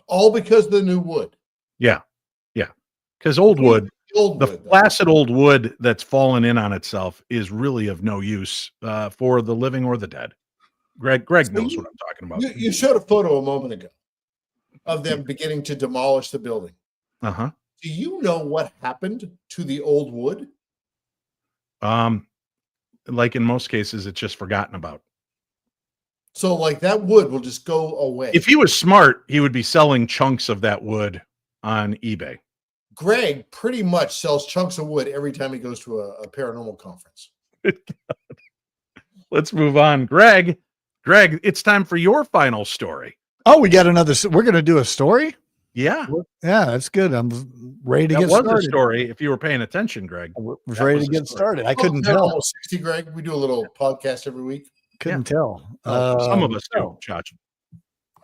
S2: All because of the new wood.
S1: Yeah. Because old wood, flaccid old wood that's fallen in on itself is really of no use for the living or the dead. Greg knows what I'm talking about.
S2: You showed a photo a moment ago of them beginning to demolish the building.
S1: Uh-huh.
S2: Do you know what happened to the old wood?
S1: Like in most cases, it's just forgotten about.
S2: So like that wood will just go away.
S1: If he was smart, he would be selling chunks of that wood on eBay.
S2: Greg pretty much sells chunks of wood every time he goes to a paranormal conference.
S1: Let's move on. Greg, it's time for your final story.
S10: Oh, we got another. We're going to do a story?
S1: Yeah.
S10: Yeah, that's good. I'm ready to get started. That was
S1: a story, if you were paying attention, Greg.
S10: I was ready to get started. I couldn't tell.
S2: Almost 60, Greg. We do a little podcast every week.
S10: Couldn't tell.
S1: Some of us do, Chachi.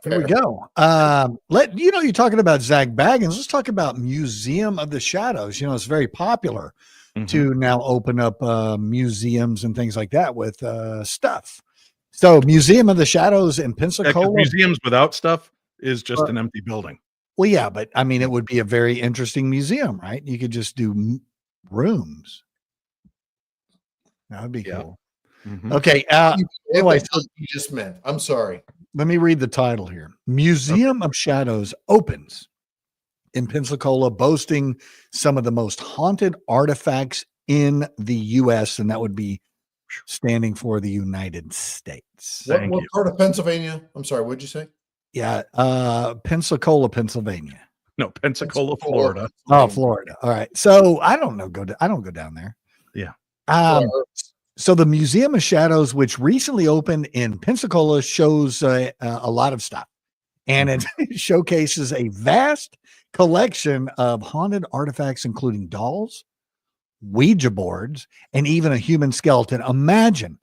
S10: There we go. You're talking about Zach Baggins. Let's talk about Museum of the Shadows. It's very popular to now open up museums and things like that with stuff. So Museum of the Shadows in Pensacola.
S1: Museums without stuff is just an empty building.
S10: Well, yeah, but I mean, it would be a very interesting museum, right? You could just do rooms. That would be cool.
S1: Mm-hmm.
S10: Okay.
S2: Anyway, you just meant. I'm sorry.
S10: Let me read the title here. Museum of Shadows opens in Pensacola, boasting some of the most haunted artifacts in the U.S., and that would be standing for the United States.
S2: What part of Pennsylvania? I'm sorry, what'd you say?
S10: Yeah, Pensacola, Pennsylvania.
S1: No, Pensacola, Florida.
S10: Oh, Florida. All right. So I don't know. I don't go down there.
S1: Yeah.
S10: So the Museum of Shadows, which recently opened in Pensacola, shows a lot of stuff, and it showcases a vast collection of haunted artifacts, including dolls, Ouija boards, and even a human skeleton. Imagine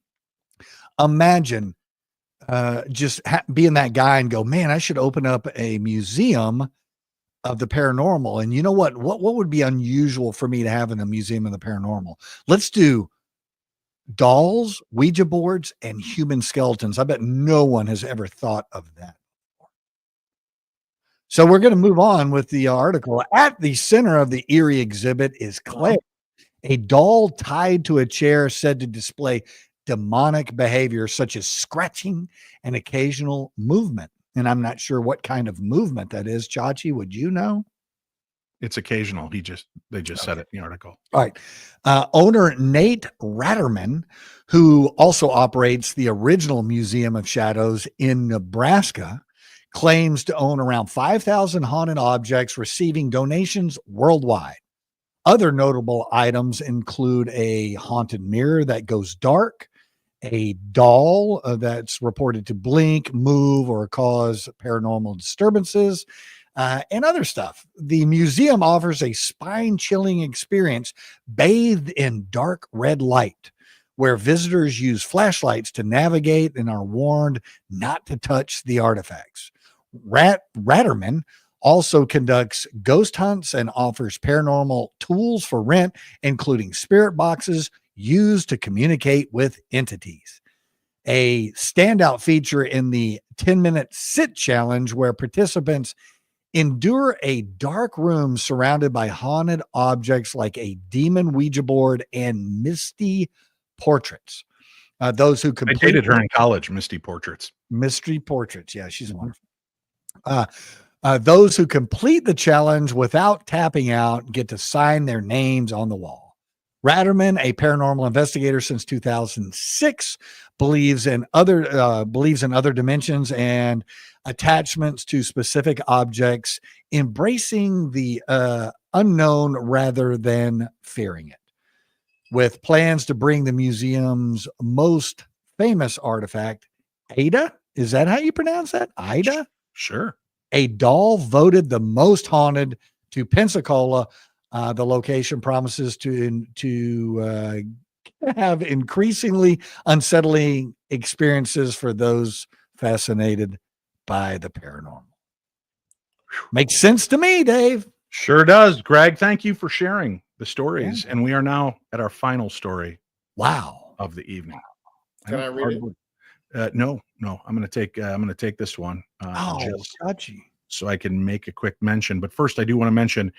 S10: just being that guy and go, man, I should open up a museum of the paranormal. And you know what would be unusual for me to have in a museum of the paranormal? Let's do dolls, Ouija boards, and human skeletons. I bet no one has ever thought of that. So we're going to move on with the article. At the center of the eerie exhibit is Claire, a doll tied to a chair said to display demonic behavior such as scratching and occasional movement. And I'm not sure what kind of movement that is. Chachi, would you know?
S1: It's occasional. They just said it in the article.
S10: All right. Owner Nate Ratterman, who also operates the original Museum of Shadows in Nebraska, claims to own around 5,000 haunted objects, receiving donations worldwide. Other notable items include a haunted mirror that goes dark, a doll that's reported to blink, move, or cause paranormal disturbances, and other stuff. The museum offers a spine-chilling experience bathed in dark red light, where visitors use flashlights to navigate and are warned not to touch the artifacts. Ratterman also conducts ghost hunts and offers paranormal tools for rent, including spirit boxes used to communicate with entities. A standout feature in the 10-minute sit challenge, where participants endure a dark room surrounded by haunted objects like a demon Ouija board and misty portraits. Those who complete—
S1: I dated her in college, Misty Portraits.
S10: Mystery portraits. Yeah, she's wonderful. Those who complete the challenge without tapping out get to sign their names on the wall. Ratterman, a paranormal investigator since 2006, believes in other dimensions and attachments to specific objects, embracing the unknown rather than fearing it. With plans to bring the museum's most famous artifact, Ada, is that how you pronounce that? Ida?
S1: Sure.
S10: A doll voted the most haunted to Pensacola. The location promises to have increasingly unsettling experiences for those fascinated by the paranormal. Makes sense to me, Dave.
S1: Sure does. Greg, thank you for sharing the stories. Yeah. And we are now at our final story.
S10: Wow.
S1: Of the evening.
S2: Can I read it?
S1: No. I'm going to take this one.
S10: Chachi.
S1: So I can make a quick mention. But first, I do want to mention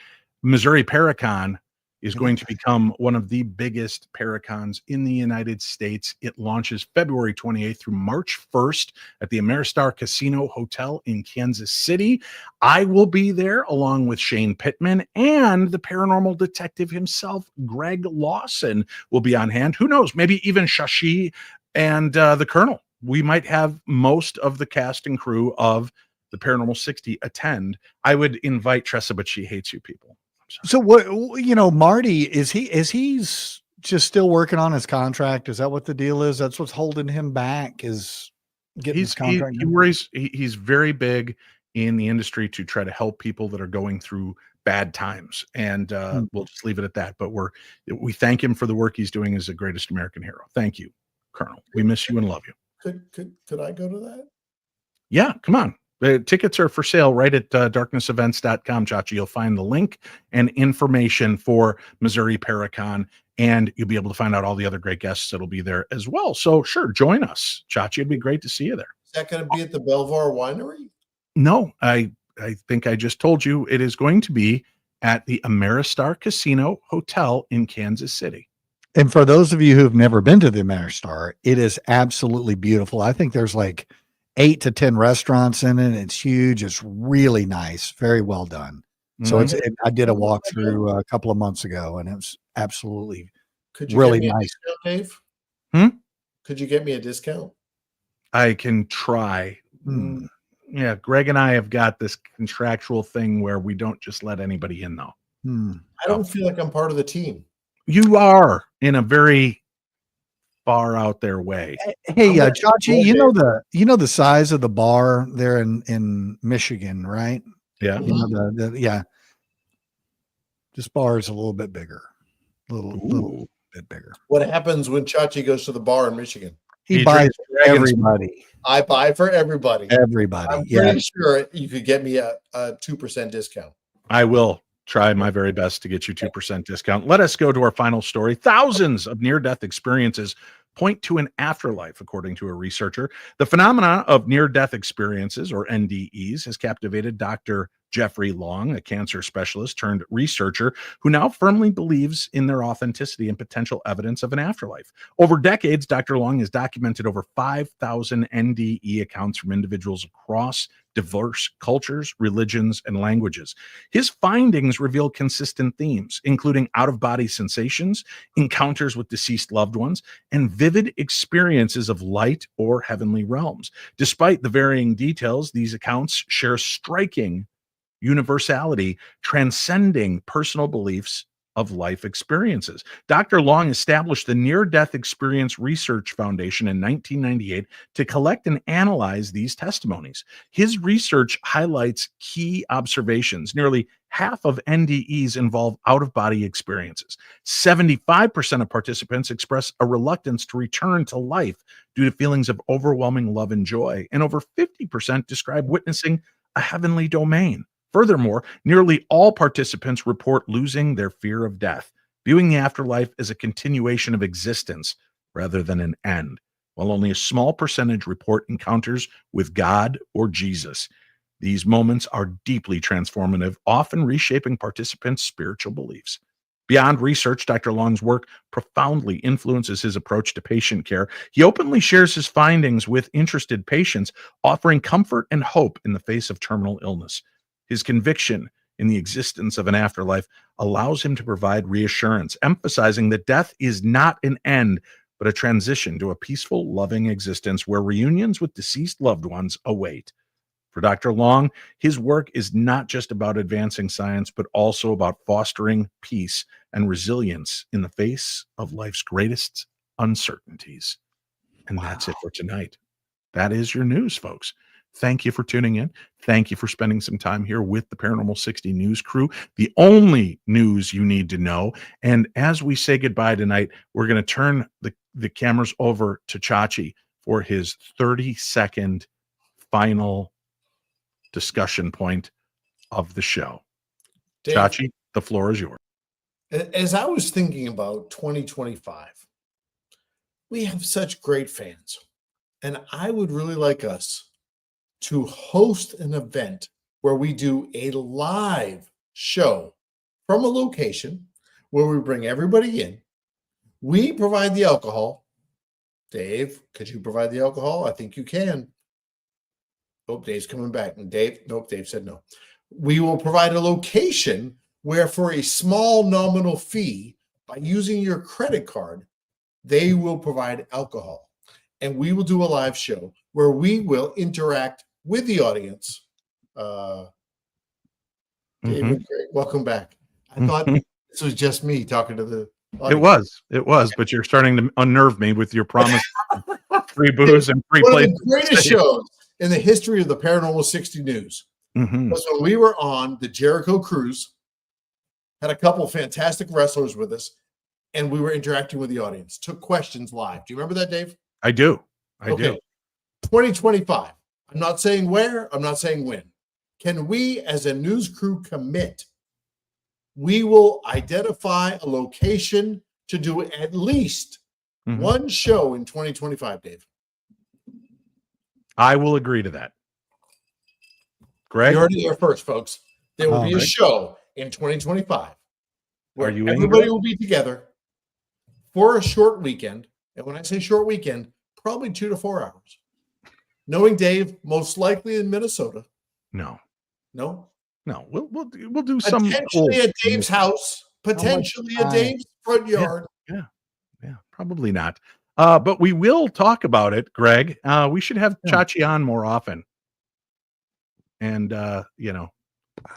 S1: Missouri Paracon is going to become one of the biggest Paracons in the United States. It launches February 28th through March 1st at the Ameristar Casino Hotel in Kansas City. I will be there along with Shane Pittman, and the paranormal detective himself, Greg Lawson, will be on hand. Who knows? Maybe even Shashi and the Colonel. We might have most of the cast and crew of the Paranormal 60 attend. I would invite Tressa, but she hates you people.
S10: So what, Marty, is he's just still working on his contract? Is that what the deal is? That's what's holding him back, is getting his contract.
S1: He worries. He's very big in the industry to try to help people that are going through bad times. And we'll just leave it at that. But we thank him for the work he's doing as a greatest American hero. Thank you, Colonel. We miss you and love you.
S2: Could I go to that?
S1: Yeah, come on. The tickets are for sale right at darknessevents.com, Chachi. You'll find the link and information for Missouri Paracon, and you'll be able to find out all the other great guests that'll be there as well. So sure, join us, Chachi. It'd be great to see you there.
S2: Is that going to be at the Belvoir Winery?
S1: No, I think I just told you it is going to be at the Ameristar Casino Hotel in Kansas City.
S10: And for those of you who've never been to the Ameristar, it is absolutely beautiful. I think there's like 8 to 10 restaurants in it. It's huge. It's really nice. Very well done. So I did a walkthrough a couple of months ago, and it was absolutely really nice.
S2: Discount, Dave? Could you get me a discount?
S1: I can try. Yeah, Greg and I have got this contractual thing where we don't just let anybody in, though.
S2: I don't feel like I'm part of the team.
S1: You are, in a very far out there way.
S10: Hey, Chachi, you know the size of the bar there in Michigan, right?
S1: Yeah.
S10: You know yeah. This bar is a little bit bigger. Little bit bigger.
S2: What happens when Chachi goes to the bar in Michigan?
S10: He buys everybody.
S2: I buy for everybody.
S10: Everybody.
S2: I'm pretty sure you could get me a 2% discount.
S1: I will try my very best to get you 2% discount. Let us go to our final story. Thousands of near-death experiences point to an afterlife, according to a researcher. The phenomenon of near-death experiences, or NDEs, has captivated Dr. Jeffrey Long, a cancer specialist turned researcher who now firmly believes in their authenticity and potential evidence of an afterlife. Over decades, Dr. Long has documented over 5,000 NDE accounts from individuals across diverse cultures, religions, and languages. His findings reveal consistent themes, including out-of-body sensations, encounters with deceased loved ones, and vivid experiences of light or heavenly realms. Despite the varying details, these accounts share striking universality, transcending personal beliefs of life experiences. Dr. Long established the Near Death Experience Research Foundation in 1998 to collect and analyze these testimonies. His research highlights key observations. Nearly half of NDEs involve out-of-body experiences. 75% of participants express a reluctance to return to life due to feelings of overwhelming love and joy, and over 50% describe witnessing a heavenly domain. Furthermore, nearly all participants report losing their fear of death, viewing the afterlife as a continuation of existence rather than an end, while only a small percentage report encounters with God or Jesus. These moments are deeply transformative, often reshaping participants' spiritual beliefs. Beyond research, Dr. Long's work profoundly influences his approach to patient care. He openly shares his findings with interested patients, offering comfort and hope in the face of terminal illness. His conviction in the existence of an afterlife allows him to provide reassurance, emphasizing that death is not an end, but a transition to a peaceful, loving existence where reunions with deceased loved ones await. For Dr. Long, his work is not just about advancing science, but also about fostering peace and resilience in the face of life's greatest uncertainties. And that's it for tonight. That is your news, folks. Thank you for tuning in. Thank you for spending some time here with the Paranormal 60 News crew, the only news you need to know. And as we say goodbye tonight, we're going to turn the cameras over to Chachi for his 30-second final discussion point of the show. Dave, Chachi, the floor is yours.
S2: As I was thinking about 2025, we have such great fans, and I would really like us to host an event where we do a live show from a location where we bring everybody in. We provide the alcohol. Dave, could you provide the alcohol? I think you can. Oh, Dave's coming back. And Dave said no. We will provide a location where for a small nominal fee, by using your credit card, they will provide alcohol. And we will do a live show where we will interact with the audience. David, welcome back. I thought this was just me talking to the audience.
S1: It was, but you're starting to unnerve me with your promise of free booze and free
S2: One
S1: places.
S2: of the greatest shows in the history of the Paranormal 60 News was when we were on the Jericho cruise, had a couple of fantastic wrestlers with us, and we were interacting with the audience, took questions live. Do you remember that, Dave?
S1: I do. I do.
S2: 2025. I'm not saying where, I'm not saying when. Can we, as a news crew, commit? We will identify a location to do at least one show in 2025, Dave.
S1: I will agree to that. Greg?
S2: You heard it there first, folks. There will be a show in 2025 where everybody will be together for a short weekend. And when I say short weekend, probably 2 to 4 hours. Knowing Dave, most likely in Minnesota.
S1: No. We'll do some
S2: potentially at Dave's house, potentially at Dave's front yard.
S1: Yeah, probably not. But we will talk about it, Greg. We should have Chachi on more often, and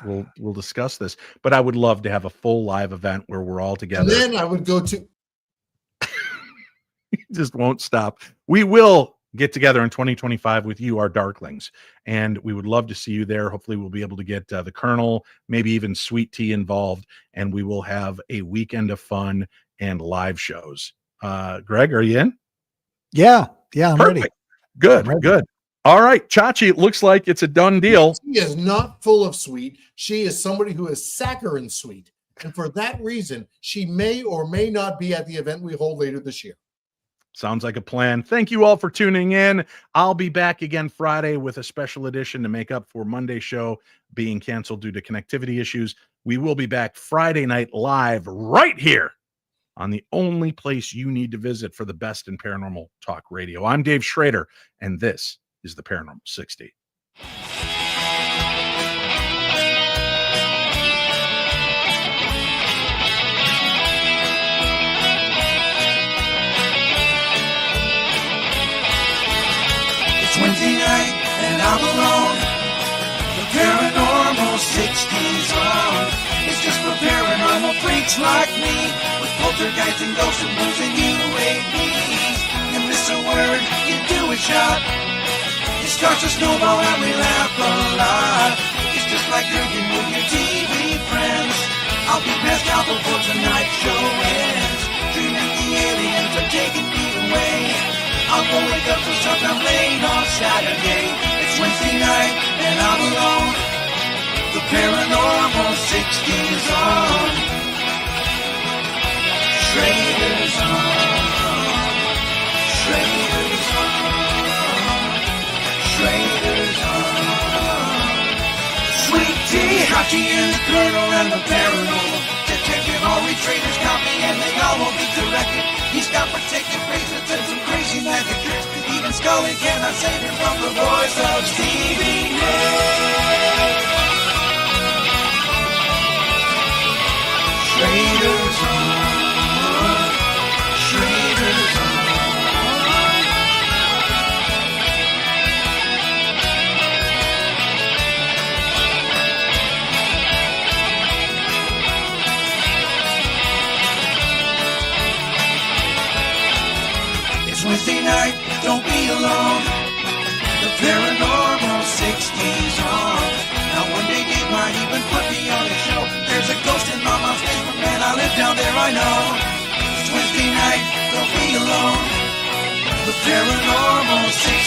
S1: we'll discuss this. But I would love to have a full live event where we're all together.
S2: And then I would go to.
S1: Just won't stop. We will get together in 2025 with you, our Darklings, and we would love to see you there. Hopefully we'll be able to get the Colonel, maybe even Sweet Tea involved, and we will have a weekend of fun and live shows. Greg, are you in?
S10: Yeah. I'm
S1: Perfect.
S10: ready.
S1: Good,
S10: ready.
S1: good. All right, Chachi, it looks like it's a done deal.
S2: She is not full of sweet. She is somebody who is saccharine sweet. And for that reason, she may or may not be at the event we hold later this year.
S1: Sounds like a plan. Thank you all for tuning in. I'll be back again Friday with a special edition to make up for Monday's show being canceled due to connectivity issues. We will be back Friday night live right here on the only place you need to visit for the best in paranormal talk radio. I'm Dave Schrader, and this is the Paranormal 60.
S11: It's Wednesday night, and I'm alone. The Paranormal 60's on. It's just for paranormal freaks like me, with poltergeists and ghosts and blues and UAPs. You miss a word, you do a shot. It starts to snowball and we laugh a lot. It's just like drinking with your TV friends. I'll be passed out before tonight's show ends, dreaming the aliens are taking me away. I'll go wake up for sometime late on Saturday. It's Wednesday night and I'm alone. The Paranormal 60's on. Schrader's on. Schrader's on. Schrader's on. Sweet tea, Hachi and the Colonel and the Paranormal Detective. All we traders copy and they all will be corrected. He's got protective bracelets and some crazy magic tricks. Even Scully cannot save him from the voice of Stevie Nicks. Schrader's on. Schrader's on. It's Wednesday night, don't be alone. The Paranormal 60's on. Now one day Dave might even put me on his show. There's a ghost in my mom's basement, man, I live down there, I know. It's Wednesday night, don't be alone. The Paranormal 60's